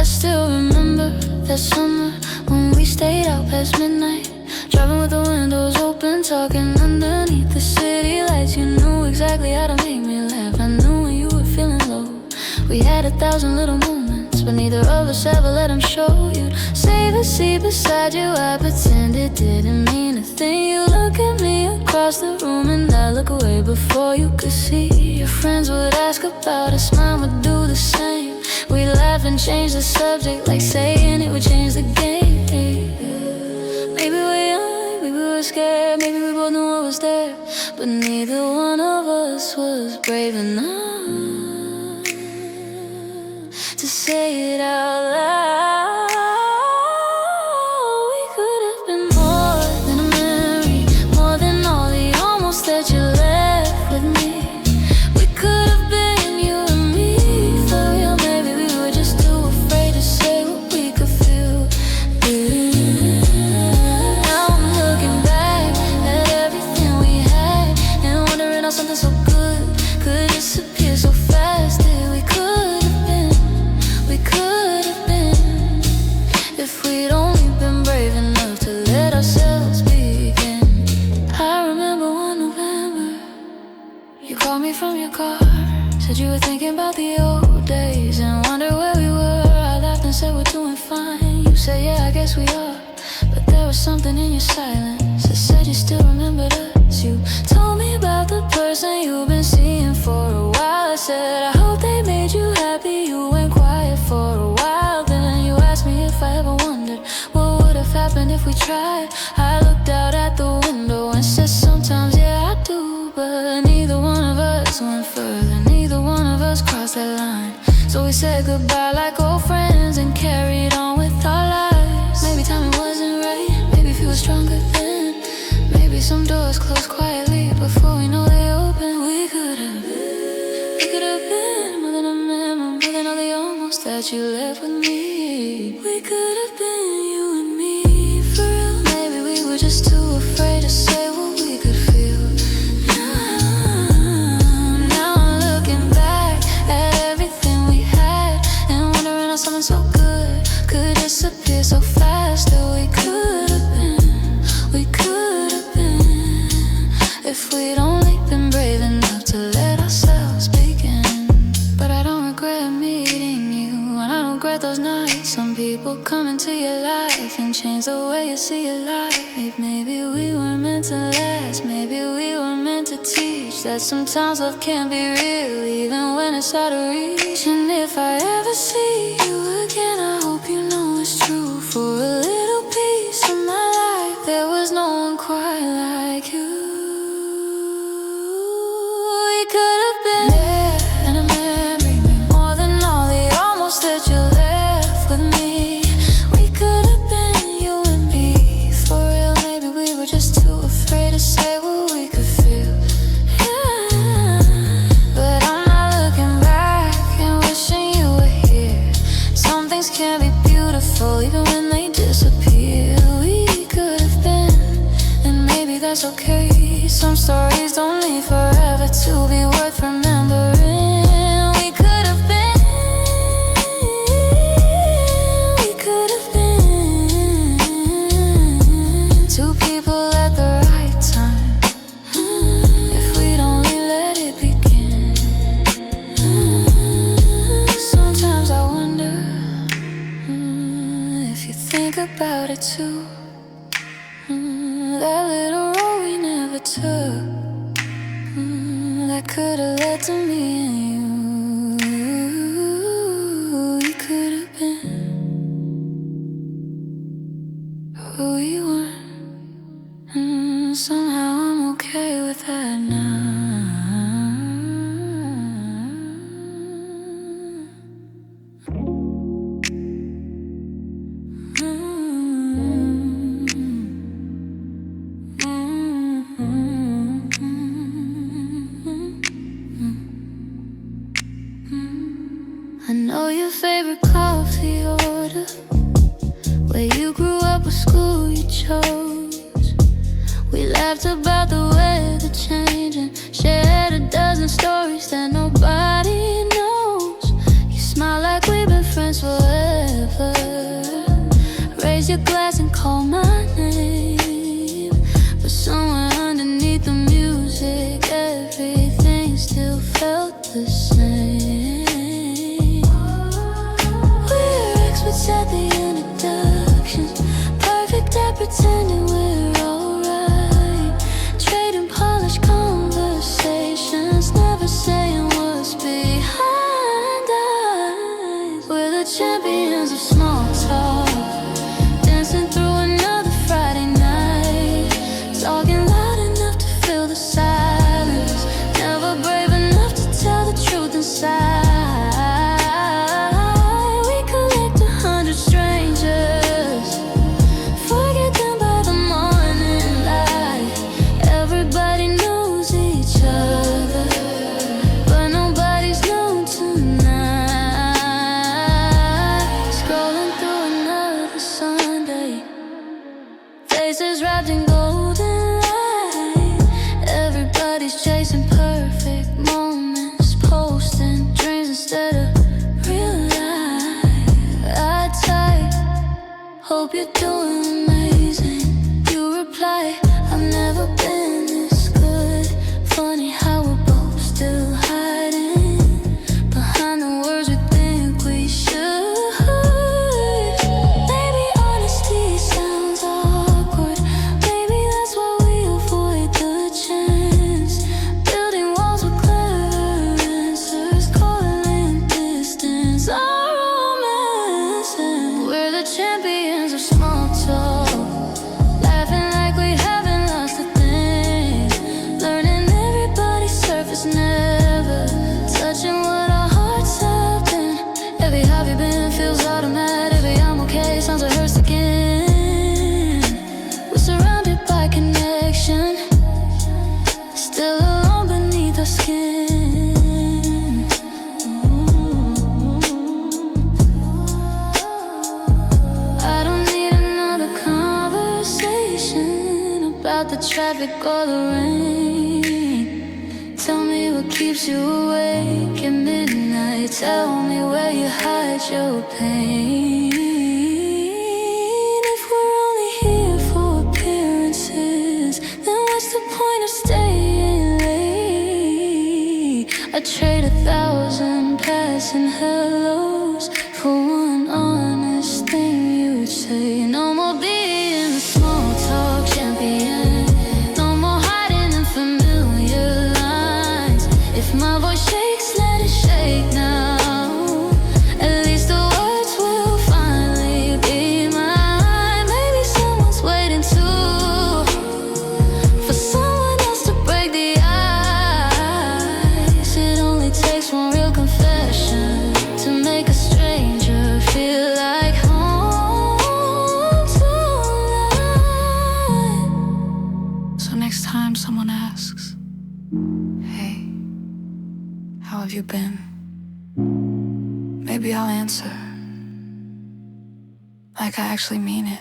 I still remember that summer when we stayed out past midnight, driving with the windows open, talking underneath the city lights. You knew exactly how to make me laugh. I knew when you were feeling low. We had 1,000 little moments, but neither of us ever let him show you. Save a seat beside you, I pretend it didn't mean a thing. You look at me across the room and I look away before you could see. Your friends would ask about us, mine would do the same. We laugh and change the subject like saying it would change the game. Maybe we're young, maybe we were scared, maybe we both knew what was there, but neither one of us was brave enough to say it out loud. We could have been more than a memory, more than all the almost that you left with me. We could have been you and me for real. Maybe we were just too afraid to say what we could feel. Now I'm looking back at everything we had and wondering how something so good could disappear so fast. We could have been, we could have been, if we'd only been brave enough to let ourselves begin. I remember one November, you called me from your car, said you were thinking about the old days and wondered where we were. I laughed and said we're doing fine. You said yeah, I guess we are, but there was something in your silence that said you still remembered us. You told me about the person you've been seeing for a while. I said I hope they made you happy. You went quiet for a while, then you asked me if I ever wondered what would have happened if we tried. I looked out at the window and said sometimes yeah I do, but neither one of us went further, neither one of us crossed that line. So we said goodbye like old friends and carried on with our lives. Maybe timing wasn't right, maybe if you were stronger then, maybe some doors closed quietly before we know they open. We could have been more than a memory, more than all the almost that you left with me. We could have been you and me for real. Maybe we were just too afraid to say what we could feel. Now I'm looking back at everything we had and wondering how something so good could disappear so fast. That we could have been, we could have been, if we'd only been brave enough to let ourselves begin. But I don't regret meeting you, and I don't regret those nights. Some people come into your life and change the way you see your life. Maybe we were meant to last, maybe we were meant to teach that sometimes love can be real even when it's out of reach. And if I ever see you again, I hope you know it's true. For a little piece of my life, there was no one quite like you. We could have been there in a memory, more than all the almost that you left with me. We could have been you and me for real. Maybe we were just too afraid to say what we could feel. Yeah. But I'm not looking back and wishing you were here. Some things can be beautiful even when they disappear. We could have been, and maybe that's okay. Some stories don't need forever to be worth remembering. We could have been, we could have been two people at the right time, if we'd only let it begin. Sometimes I wonder if you think about it too. That little road we never took, that could have led to me and you. We could have been who we weren't, somehow I'm okay with that now. I know your favorite coffee order, where you grew up, what school you chose. We laughed about the weather changing, shared a dozen stories that nobody knows. You smile like we've been friends forever. Raise your glass and call my name, but somewhere underneath the music, everything still felt the same. We at the introductions. Perfect at pretending we're alright. Trading polished conversations, never saying what's behind eyes. We're the champions of small talk, dancing through another Friday night. Talking loud enough to fill the silence, never brave enough to tell the truth inside. Faces wrapped in golden light. Everybody's chasing perfect moments, posting dreams instead of real life. I type, hope you're doing amazing. You reply, I've never been this good. Funny how we're both still hiding behind the words we think we should. Champions of small talk, laughing like we haven't lost a thing. Learning everybody's surface, never touching what our hearts have been. Every how you been feels automatic. Every I'm okay sounds rehearsed again. We're surrounded by connection, still alone beneath our skin. About the traffic or the rain, tell me what keeps you awake at midnight. Tell me where you hide your pain. If we're only here for appearances, then what's the point of staying late? I'd trade 1,000 passing hellos for one honest thing you'd say. No more being a small talk champion. If my voice shakes, let it shake now. At least the words will finally be mine. Maybe someone's waiting too, for someone else to break the ice. It only takes one real confession to make a stranger feel like home tonight. So next time someone asks, hey, how have you been? Maybe I'll answer like I actually mean it.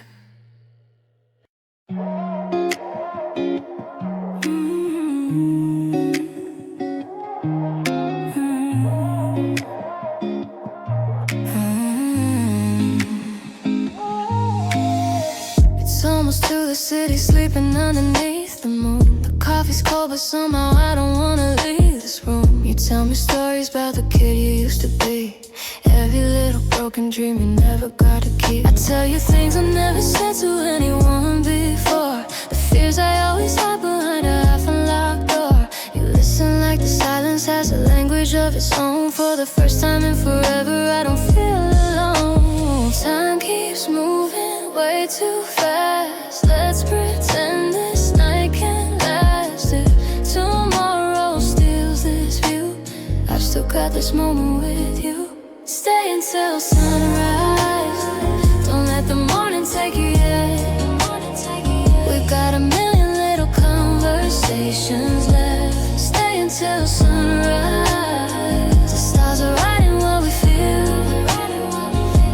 It's almost to the city, sleeping underneath the moon. The coffee's cold, but somehow I don't wanna leave this room. You tell me stories about the kid you used to be, every little broken dream you never got to keep. I tell you things I never said to anyone before, the fears I always hide behind a half unlocked door. You listen like the silence has a language of its own. For the first time in forever, I don't feel alone. Time keeps moving way too fast. Let's pretend this night can last. If tomorrow steals this view, I've still got this moment with you. Stay until sunrise, don't let the morning take you yet. We've got a million little conversations left. Stay until sunrise, the stars are writing what we feel.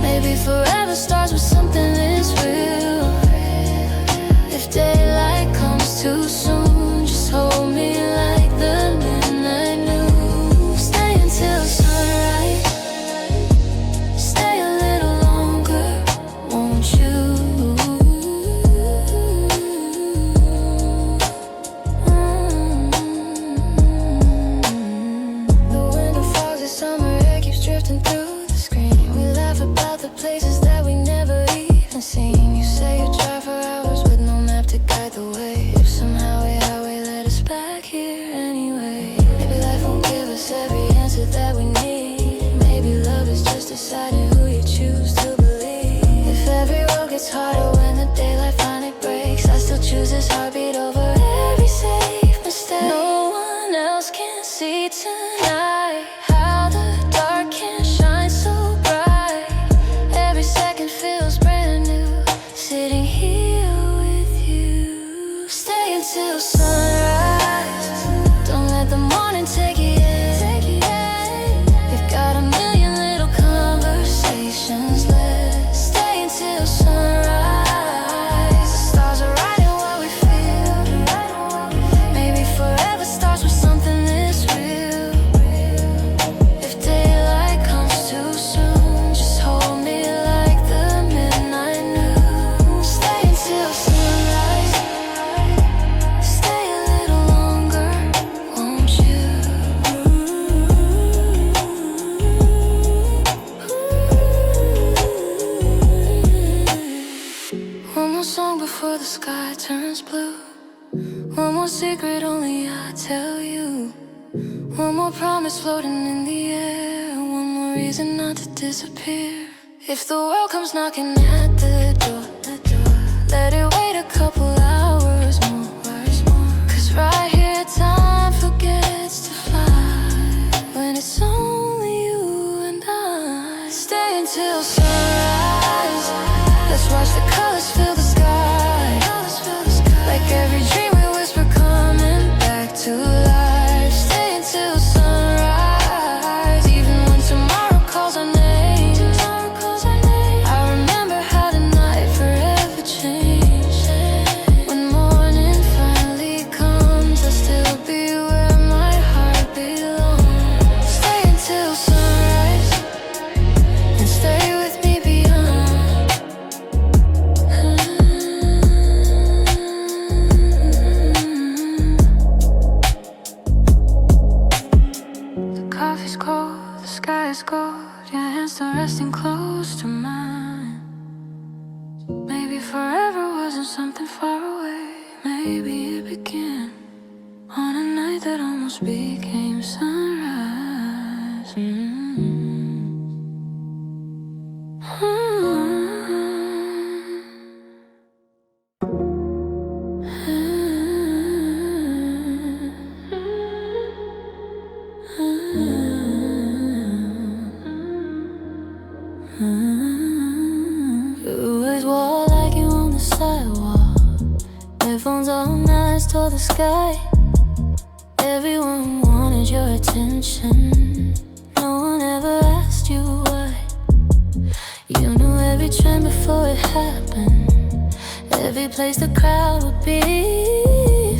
Maybe forever starts with something this real. If daylight comes too soon, just hold me like the midnight news. Stay until sunrise, stay a little longer, won't you? The winter fogs, the summer air keeps drifting through the screen. We laugh about the places that we scene. You say you drive for hours with no map to guide the way. If somehow we highway led us back here anyway. Maybe life won't give us every answer that we need. Maybe love is just deciding who you choose to believe. If every road gets harder when the daylight finally breaks, I still choose this heartbeat over every safe mistake. No one else can see tonight how the dark can shine so bright. Every second feels brand new, sitting here with you. Stay until sunrise, don't let the morning take you in. We've got a million little conversations left. Stay until sunrise, the stars are writing what we feel. Maybe forever starts with something this real. If daylight comes too soon, just hold me like the midnight noon. Stay until sunrise, stay a little longer, won't you? One more song before the sky turns blue. One more secret only I tell you. One more promise floating in the air. One more reason not to disappear. If the world comes knocking at the door, let it wait a couple hours more. 'Cause right here time forgets to fly when it's only you and I. Stay until sunrise, let's watch the colors fill the sky. Like every dream we whisper coming back to life. Stay until sunrise, even when tomorrow calls our names. I remember how the night forever changed. When morning finally comes, I'll still be where my heart belongs. Stay until sunrise, and stay with me beyond. The coffee's cold, the sky is gold, your hands still resting close to mine. Maybe forever wasn't something far away. Maybe it began on a night that almost became sunrise. You always walk like you on the sidewalk. Headphones all nice toward the sky. Everyone wanted your attention. No one ever asked you why. You knew every trend before it happened. Every place the crowd would be.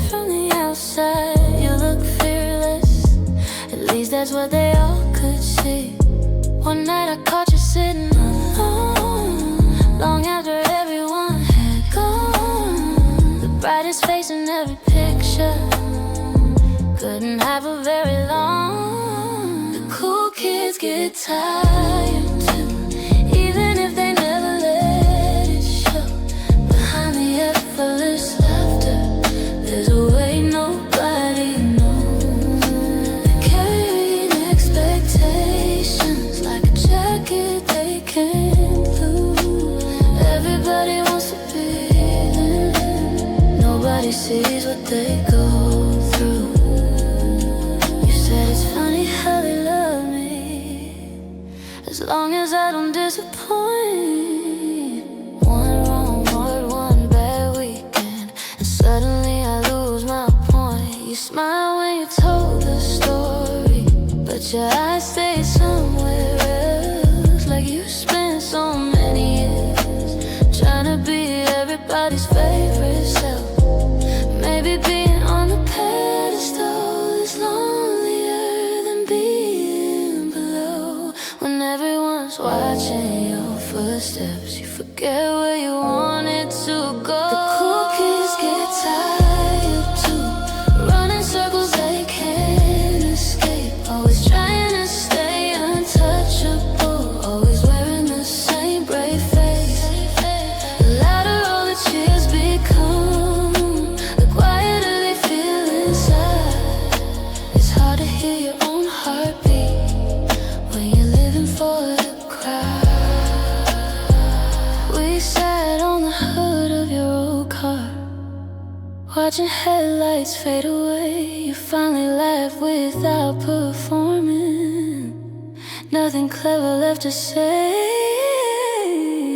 From the outside, you look fearless. At least that's what they all could see. One night I caught you sitting alone, long after everyone had gone. The brightest face in every picture, couldn't have a very long. The cool kids get tired too, even if they never let it show. Behind the effortless laughter, there's a way nobody knows. They're carrying expectations like a jacket they can't lose. Everybody wants to be them. Nobody sees what they go through. You said it's funny how they love me, as long as I don't disappoint. One wrong word, one bad weekend, and suddenly I lose my point. You smile when you told the story, but your eyes stay somewhere else. Like you spent so many years trying to be everybody's favorite self. Maybe being on the pedestal is lonelier than being below. When everyone's watching your footsteps, you forget where you wanted to go. The cool kids get tired too, running circles they can't escape. Always trying to stay untouchable, always wearing the same brave face. sat on the hood of your old car, watching headlights fade away. You finally laughed without performing, nothing clever left to say.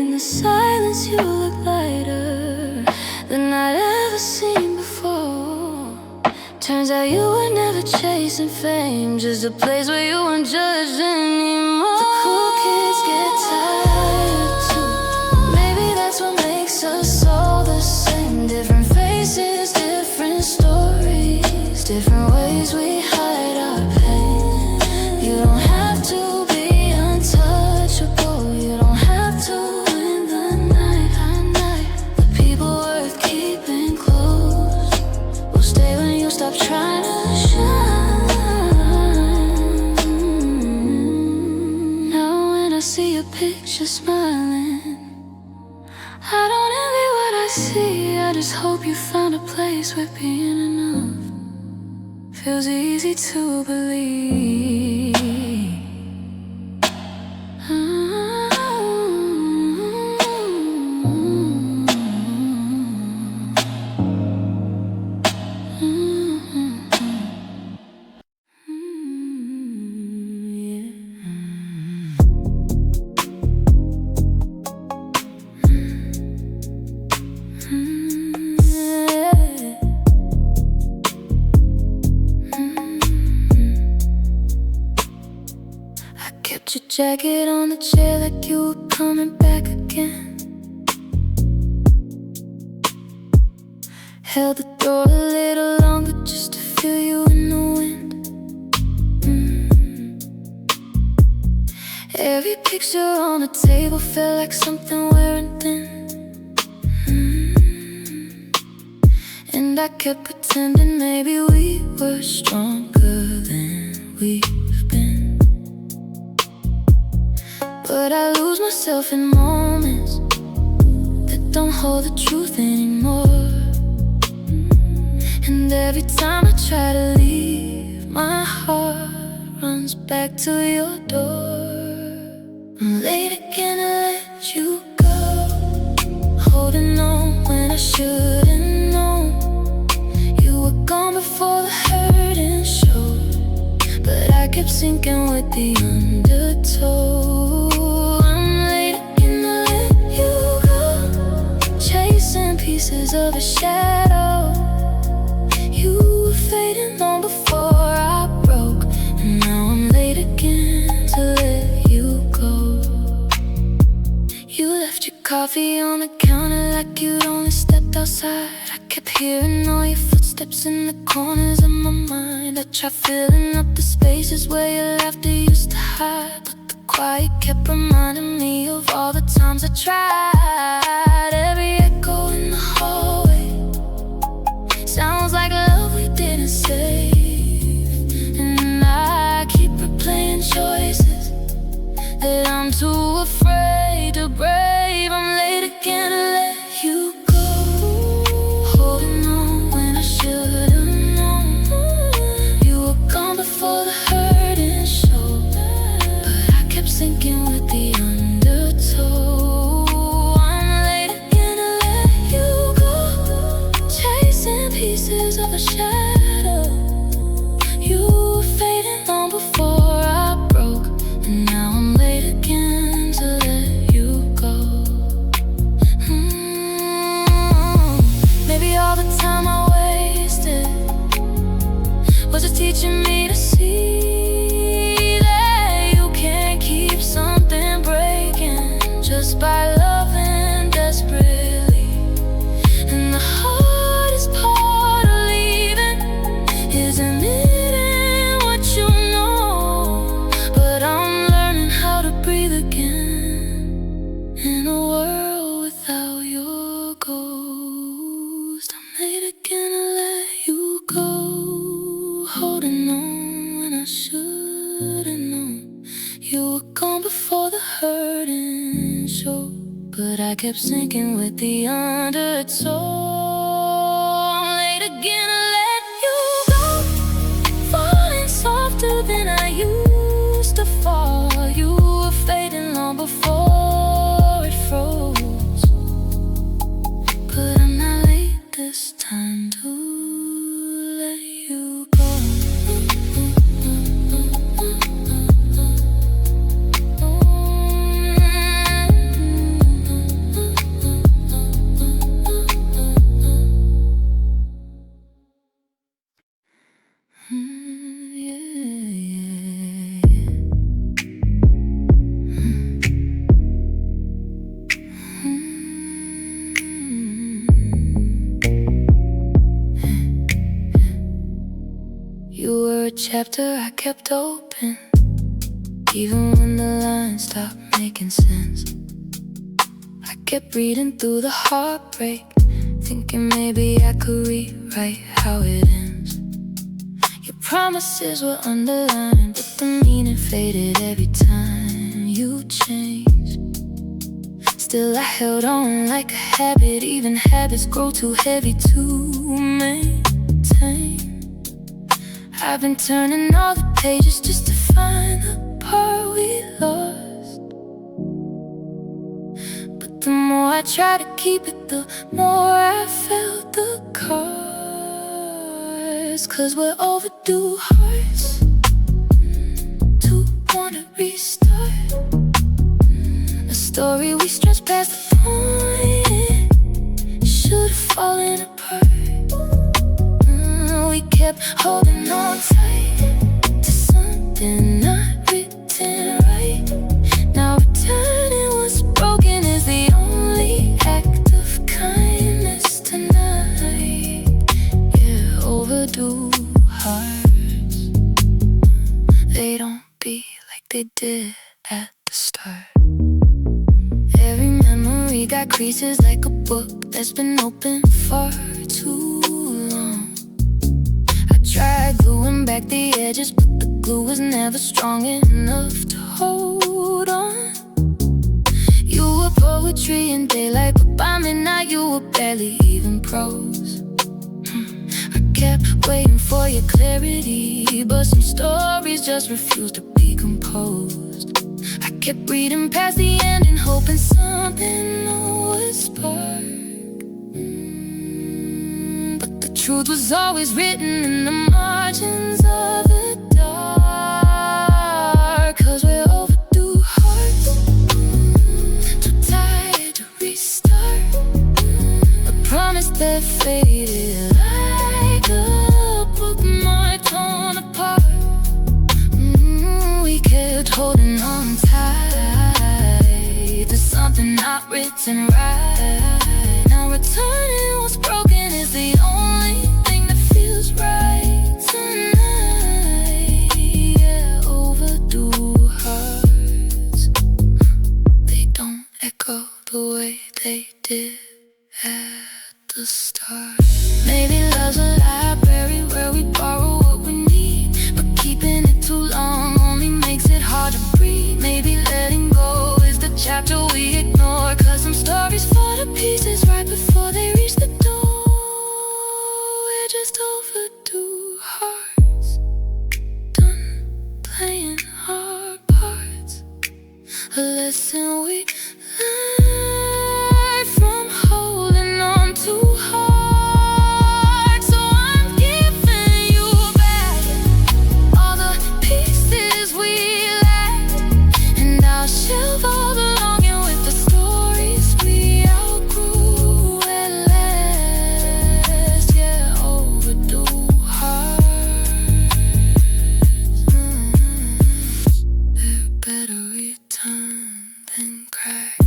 In the silence you look lighter than I'd ever seen before. Turns out you were never chasing fame, just a place where you weren't judged anymore. The cool kids get tired too. Maybe that's what makes us all the same. Different faces, different stories, different ways we hide our pain. You don't have to be untouchable, you don't have to win the night. The people worth keeping close will stay when you stop trying to shine. Now when I see your picture smiling, I don't envy what I see, I just hope you found a place where being enough feels easy to believe. Kept your jacket on the chair like you were coming back again. Held the door a little longer just to feel you in the wind. Every picture on the table felt like something wearing thin. And I kept pretending maybe we were stronger than we've been. But I lose myself in moments that don't hold the truth anymore. And every time I try to leave, my heart runs back to your door. I'm late again to let you go, holding on when I shouldn't know. You were gone before the hurting showed, but I kept sinking with the undertow. I'm late again to let you go, chasing pieces of a shadow. You were fading long before I broke, and now I'm late again to let you go. You left your coffee on the counter like you'd only stepped outside. I kept hearing all your footsteps in the corners of my mind. I tried filling up the spaces where your laughter used to hide, but the quiet kept reminding me of all the times I tried. Every echo in the hallway sounds like love we didn't save, and I keep replaying choices that I'm too afraid to brave. I'm late again to let you go, holding on when I should've known. You were gone before the hurting showed, but I kept sinking with the undertow. I'm late again to let you go, chasing pieces of a shadow. You were fading long before I broke, and now I'm late again to let you go. Maybe all the time I wasted was just teaching me to see that you can't keep something breaking just by loving desperately. And the hardest part of leaving is admitting what you know. But I'm learning how to breathe again in a world without your ghost. I'm late again to let you go, holding on when I should've known. You were gone before the hurting showed, but I kept sinking with the undertow. I'm late again to let you go, falling softer than I used to fall. You were fading long before it froze. it's time to let you go. You were a chapter I kept open, even when the lines stopped making sense. I kept reading through the heartbreak, thinking maybe I could rewrite how it ends. Your promises were underlined, but the meaning faded every time you changed. Still I held on like a habit, even habits grow too heavy to maintain. I've been turning all the pages just to find the part we lost. But the more I tried to keep it, the more I felt the cost. 'Cause we're overdue hearts, to wanna restart a story we stretched past the point it should've fallen apart. We kept holding on tight to something not written right. Now returning what's broken is the only act of kindness tonight. Yeah, overdue hearts, they don't beat like they did at the start. Every memory got creases like a book that's been open far too long. Tried gluing back the edges, but the glue was never strong enough to hold on. You were poetry in daylight, but by midnight you were barely even prose. I kept waiting for your clarity, but some stories just refused to be composed. I kept reading past the end and hoping something new would spark. Truth was always written in the margins of the dark. 'Cause we're overdue hearts, too tired to restart a promise that faded like a bookmark torn apart. We kept holding on tight to something not written right. Now returning what's broken is the only right tonight. Yeah, overdue hearts, they don't echo the way they did at the start. Maybe love's a library where we borrow what we need, but keeping it too long only makes it hard to breathe. Maybe letting go is the chapter we ignore, 'cause some stories fall to pieces right before they reach the door. Just overdue hearts, done playing our parts. A lesson we learned from holding on too hard. So I'm giving you back all the pieces we lack, and I'll shelve all the longing with the stories we outgrew at last. Yeah, overdue hearts, they're better returned than cracked.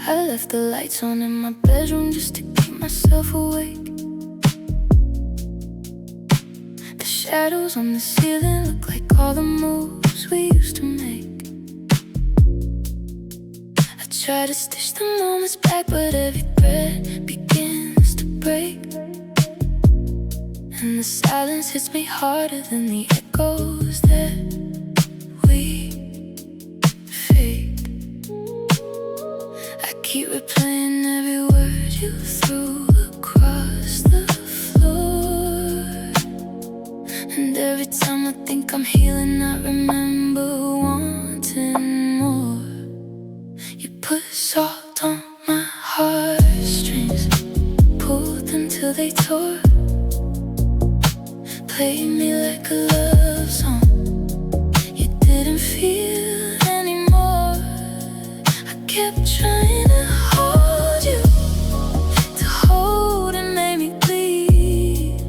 I left the lights on in my bedroom just to keep myself awake. The shadows on the ceiling look like all the moves we used to make. I try to stitch the moments back, but every thread begins to break. And the silence hits me harder than the echoes that we time I think I'm healing, I remember wanting more. You put salt on my heartstrings, pulled them till they tore, played me like a love song. You didn't feel anymore. I kept trying to hold you, to hold and make me bleed.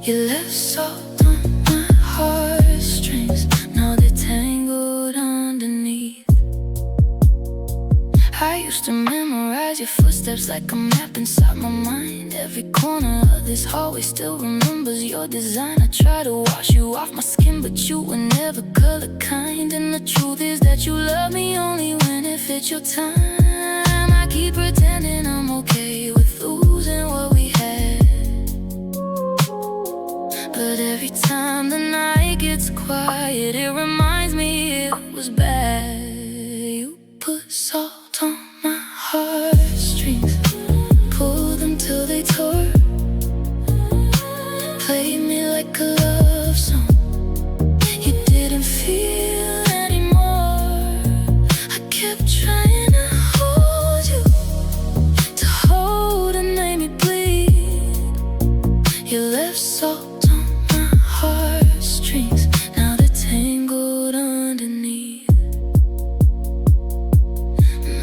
You left salt on my heartstrings, now they're tangled underneath. I used to memorize your footsteps like a map inside my mind. Every corner of this hallway still remembers your design. I try to wash you off my skin, but you were never color kind. And the truth is that you love me only when it fits your time. I keep pretending I'm okay with losing what we had, but every time the night gets quiet, it reminds me it was bad. You put salt on my heartstrings, pulled them till they tore, played me like a love song. You didn't feel anymore. I kept trying to hold you, to hold and make me bleed. You left salt on my heartstrings, now they're tangled underneath.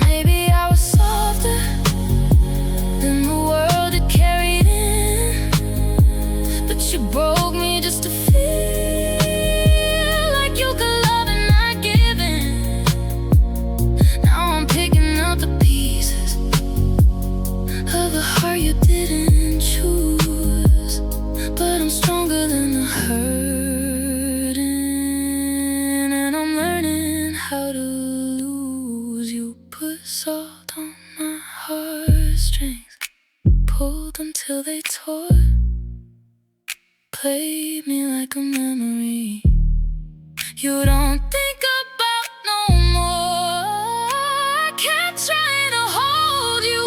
Maybe I was softer than the world had carried in, but you broke me just to feel like you could love and not give in. Now I'm picking up the pieces of a heart you didn't choose, but I'm stronger than the hurting, and I'm learning how to lose. You put salt on my heartstrings, pulled them till they tore, played me like a memory you don't think about no more. I kept trying to hold you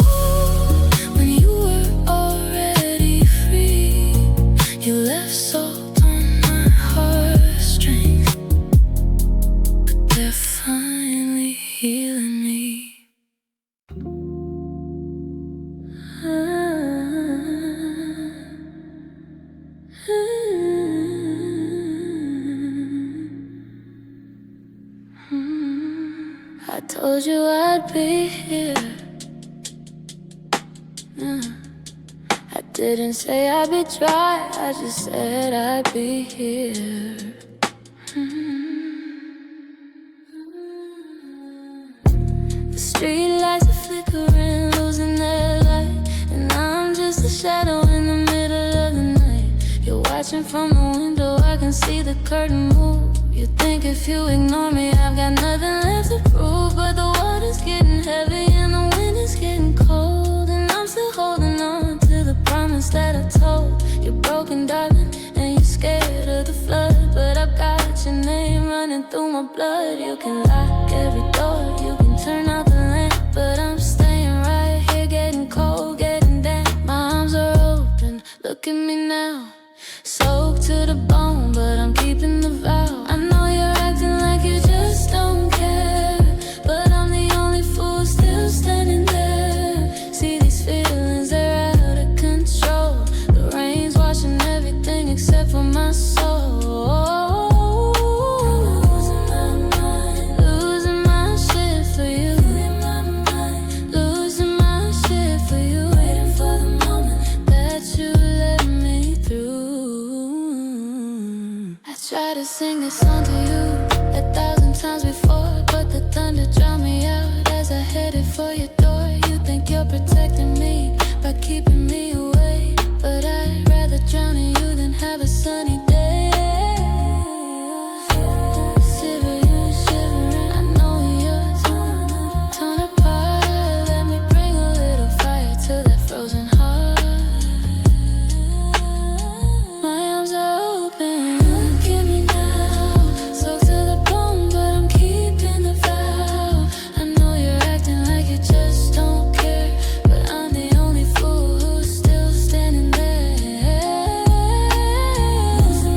when you were already free. You left salt on my heartstrings, but they're finally healing me. I told you I'd be here. I didn't say I'd be dry, I just said I'd be here. The street lights are flickering, losing their light, and I'm just a shadow in the middle of the night. You're watching from the window, I can see the curtain move. You think if you ignore me, I've got nothing left to prove, but the water's getting heavy and the wind is getting cold, and I'm still holding on to the promise that I told. You're broken, darling, and you're scared of the flood, but I've got your name running through my blood. You can lock every door, you can turn out the lamp, but I'm staying right here, getting cold, getting damp. My arms are open, look at me now, soaked to the bone, but I'm keeping the vow. I know you're acting like you just don't care, but I'm the only fool still standing there. See these feelings, they're out of control. The rain's washing everything except for my soul. Losing my mind, losing my shit for you, losing my shit for you, waiting for the moment that you let me through. I try to sing this song to you 1,000 times before, but the thunder drowned me out as I headed for your door. You think you're protecting me by keeping me away, but I'd rather drown in you than have a sunny day. Shivering, shivering, I know you're torn apart. Let me bring a little fire to that frozen heart. My arms are open, look at me now, soaked to the bone, but I'm keeping the vow. I know you're acting like you just don't care, but I'm the only fool who's still standing there. Losing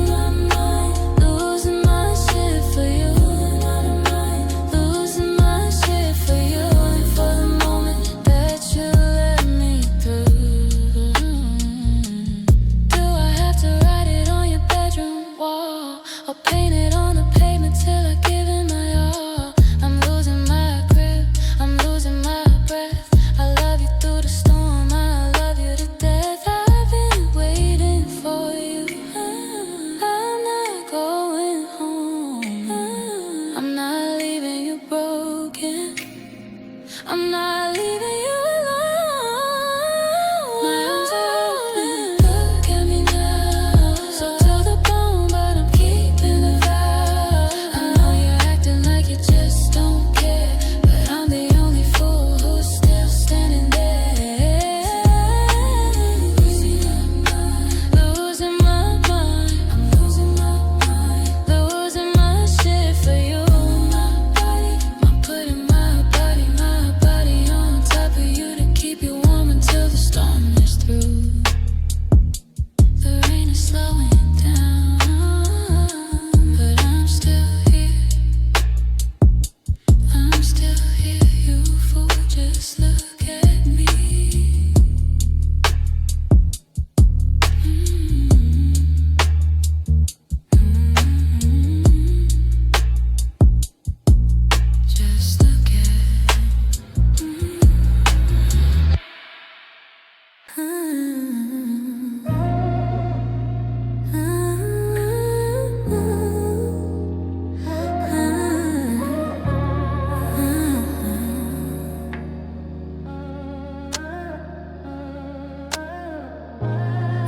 painted on the pavement till I give it my all. I'm losing my grip, I'm losing my breath. I love you through the storm, I love you to death. I've been waiting for you. I'm not going home. I'm not leaving you broken. I'm not leaving you alone. My arms are open. Look at me now. So to the bone, but I'm keeping the vow. I know you're acting like you just don't care, but I'm the only fool who's still standing there. Losing my mind. I'm losing my mind. Losing my shit for you. I'm putting my body on top of you to keep you warm until the storm is through. The rain is slowing down, but I'm still here. I'm still here, you fool, just look at me. Just look at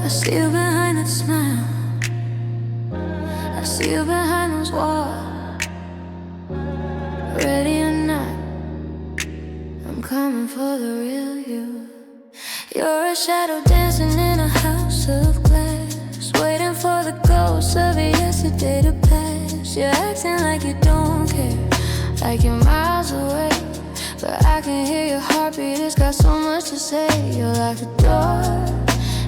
I see you behind that smile. I see you behind those walls. Ready or not, I'm coming for the real you. You're a shadow dancing in a house of glass, waiting for the ghosts of yesterday to pass. You're acting like you don't care, like you're miles away, but I can hear your heartbeat, it's got so much to say. You lock the door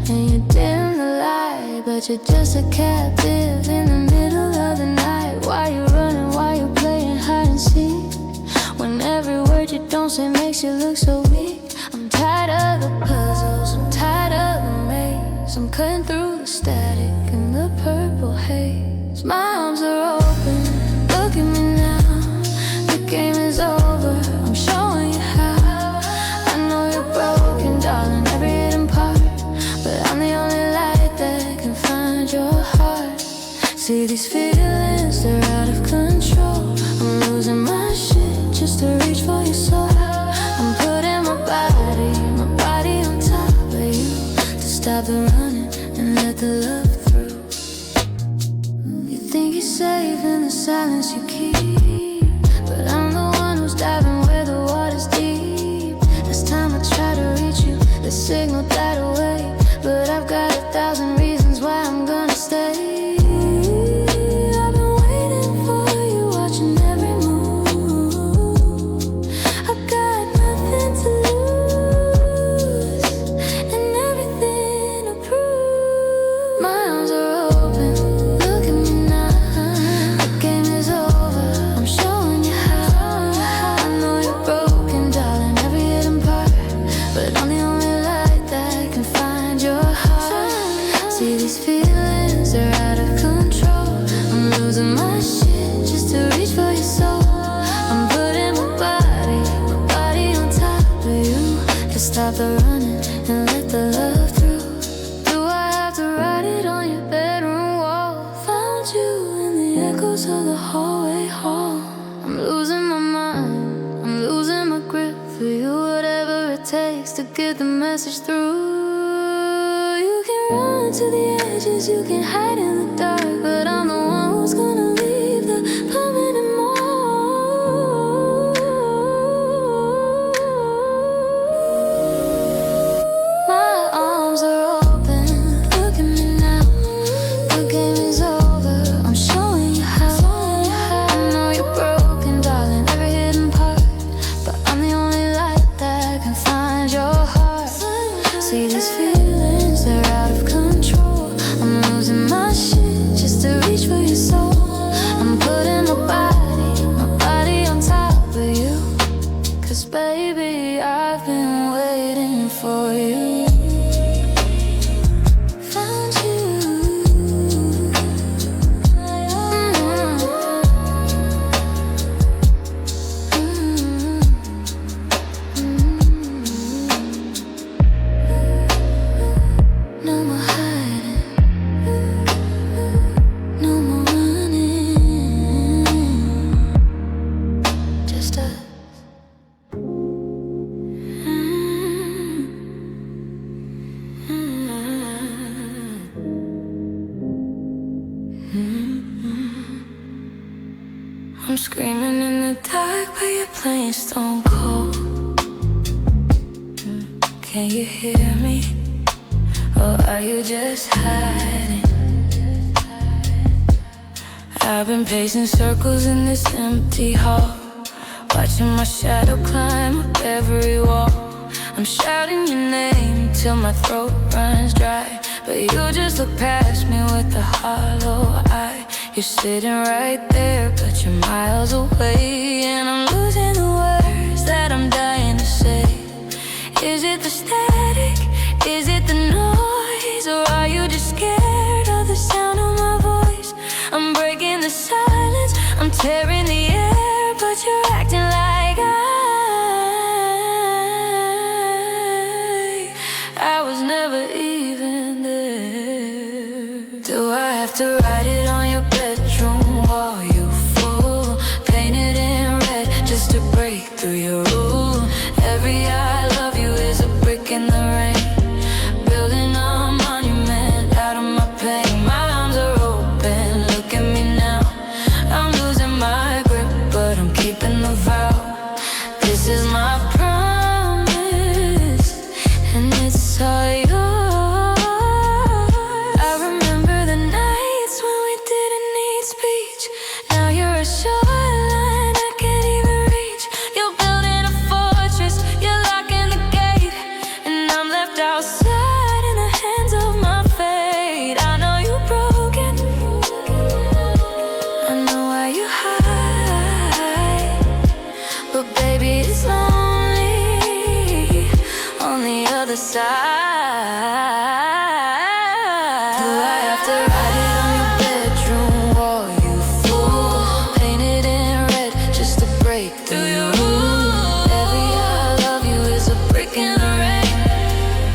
and you dim the light, but you're just a captive in the middle of the night. Why you running, why you playing hide and seek, when every word you don't say makes you look so weak? I'm tired of the puzzles, I'm tired of the maze. I'm cutting through the static and the purple haze. My arms are open, look at me now. The game is over, I'm showing you how. I know you're broken, darling, every hidden part, but I'm the only light that can find your heart. See these feelings, they're out of control. I'm losing my shit just to reach for your soul. I'm putting my body on top of you, to stop the running and let the love through. You think you're safe in the silence you keep, but I'm the one who's diving where the water's deep. This time I try to reach you, the signal died away, but I've got 1,000 reasons why I'm gonna stay. I've been waiting for you, watching every move. I've got nothing to lose and everything to prove. My arms are open, look at me now. The game is over, I'm showing you how. I know you're broken, darling, every hidden part, but I'm the only light that can find your heart. See these feelings, they're out of control. I'm losing my shit just to reach for your soul. I'm putting my body on top of you, to stop the running and let the love through. Do I have to write it on your bedroom wall? Found you in the echoes of the hallway hall. I'm losing my mind, I'm losing my grip for you. Whatever it takes to get the message through. You can run to the edges, you can hide in the dark, but I'm the one who's gonna leave the permanent mark. My arms are open, look at me now. The game is over, I'm showing you how. I know you're broken, darling, every hidden part, but I'm the only light that can find your heart. See these feelings, they're out of control. I'm losing my shit just to reach for I'm screaming in the dark, but you're playing stone cold. Can you hear me? Or are you just hiding? I've been pacing circles in this empty hall, watching my shadow climb up every wall. I'm shouting your name till my throat runs dry, but you just look past me with a hollow eye. You're sitting right there, but you're miles away, and I'm losing the words that I'm dying to say. Is it the static? Is it the noise? Or are you just scared of the sound of my voice? I'm breaking the silence, I'm tearing the air, but you're acting like I was never even there. Do I have to write it on your bedroom wall, you fool? Painted in red just to break through your rule. Every I love you is a brick in the rain, building a monument out of my pain. My arms are open, look at me now. I'm losing my grip, but I'm keeping the vow. This is my promise, and it's all yours. I remember the nights when we didn't need speech. Now you're a shoreline I can't even reach. You're building a fortress, you're locking the gate, and I'm left outside in the hands of my fate. I know you're broken, I know why you hide, but baby, it's lonely on the other side. Do I have to write it on your bedroom wall, you fool? Painted in red just to break through your rule. Every I love you is a brick in the rain,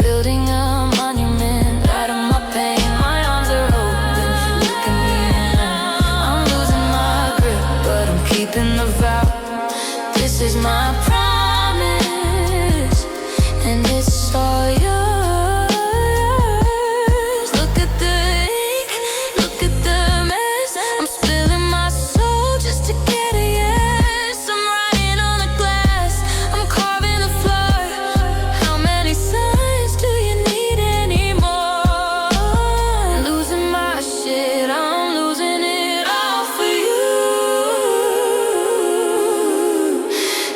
building a monument out of my pain. My arms are open, look at me now. I'm losing my grip, but I'm keeping the vow. This is my promise, and it's all yours. Look at the ink, look at the mess. I'm spilling my soul just to get a yes. I'm writing on the glass, I'm carving the floor. How many signs do you need anymore? Losing my shit, I'm losing it all for you,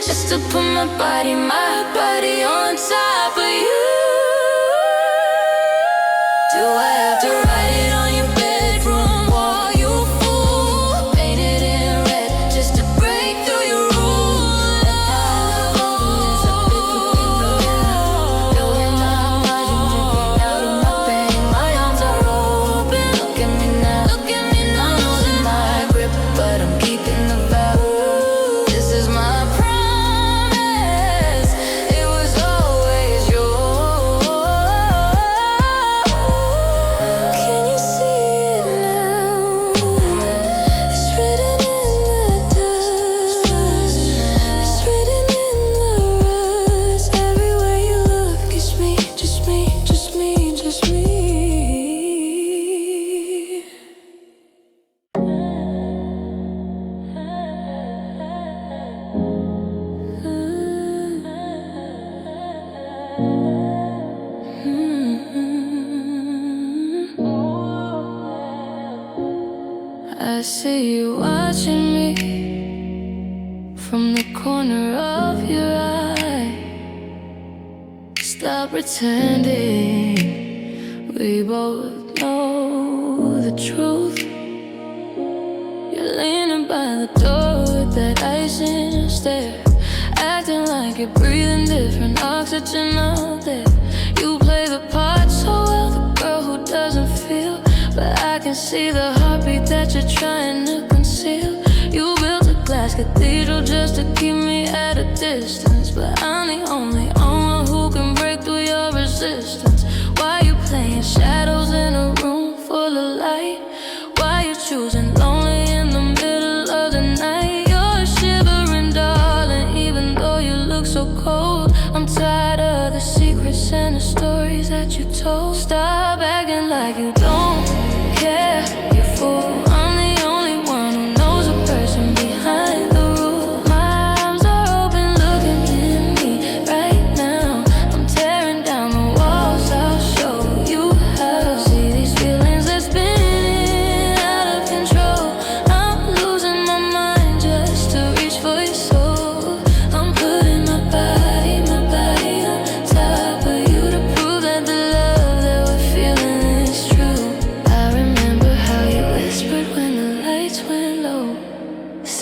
just to put my body on top of you. Do I have to write it on your bedroom wall, you fool? Painted in red just to break through your rule. Building my monument out of my pain. My arms are open, look at me now. I'm losing my grip, but I'm keeping the vow. This is my promise, it was always yours. Can you see it now? It's written in the dust, it's written in the rust. Everywhere you look, it's me, just me, just me, just me. I see you watching me from the corner of your eye. Stop pretending, we both know the truth. You're leaning by the door with that ice in your stare, acting like you're breathing different oxygen out there. You play the part so well, the girl who doesn't feel, but I can see the heartbeat that you're trying to conceal. You built a glass cathedral just to keep me at a distance, but I'm the only one who can break through your resistance. Why you playing shadows in a room full of light? Why you choosing lonely in the middle of the night? You're shivering, darling, even though you look so cold. I'm tired of the secrets and the stories that you told. Stop acting like you don't care, you fool. I'm the only one who knows the person behind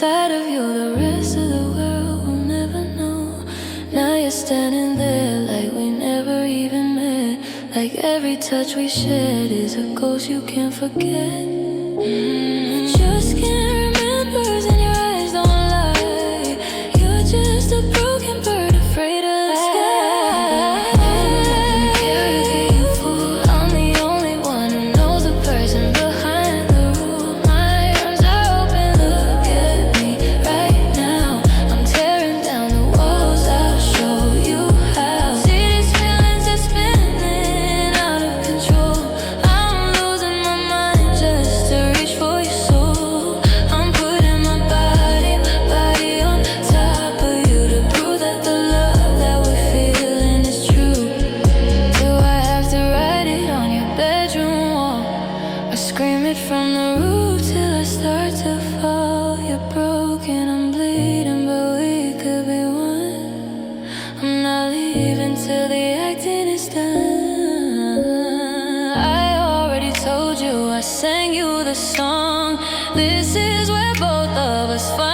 inside of you, the rest of the world will never know. Now you're standing there like we never even met. Like every touch we shared is a ghost you can't forget. Your skin remembers and your eyes don't lie. You're just a broken bird afraid of the sky. I'm the only one who knows the person behind the rule. My arms are open, look at me right now. I'm tearing down the walls, I'll show you how. See these feelings are spinning out of control. I'm losing my mind just to reach for your soul. I'm putting my body on top of you to prove that the love that we're feeling is true. Do I have to write it on your bedroom wall, or scream it from the roof till I start to fall? You're broken, I'm bleeding, but we could be one. I'm not leaving till the acting is done. I already told you, I sang you the song. This is where both of us find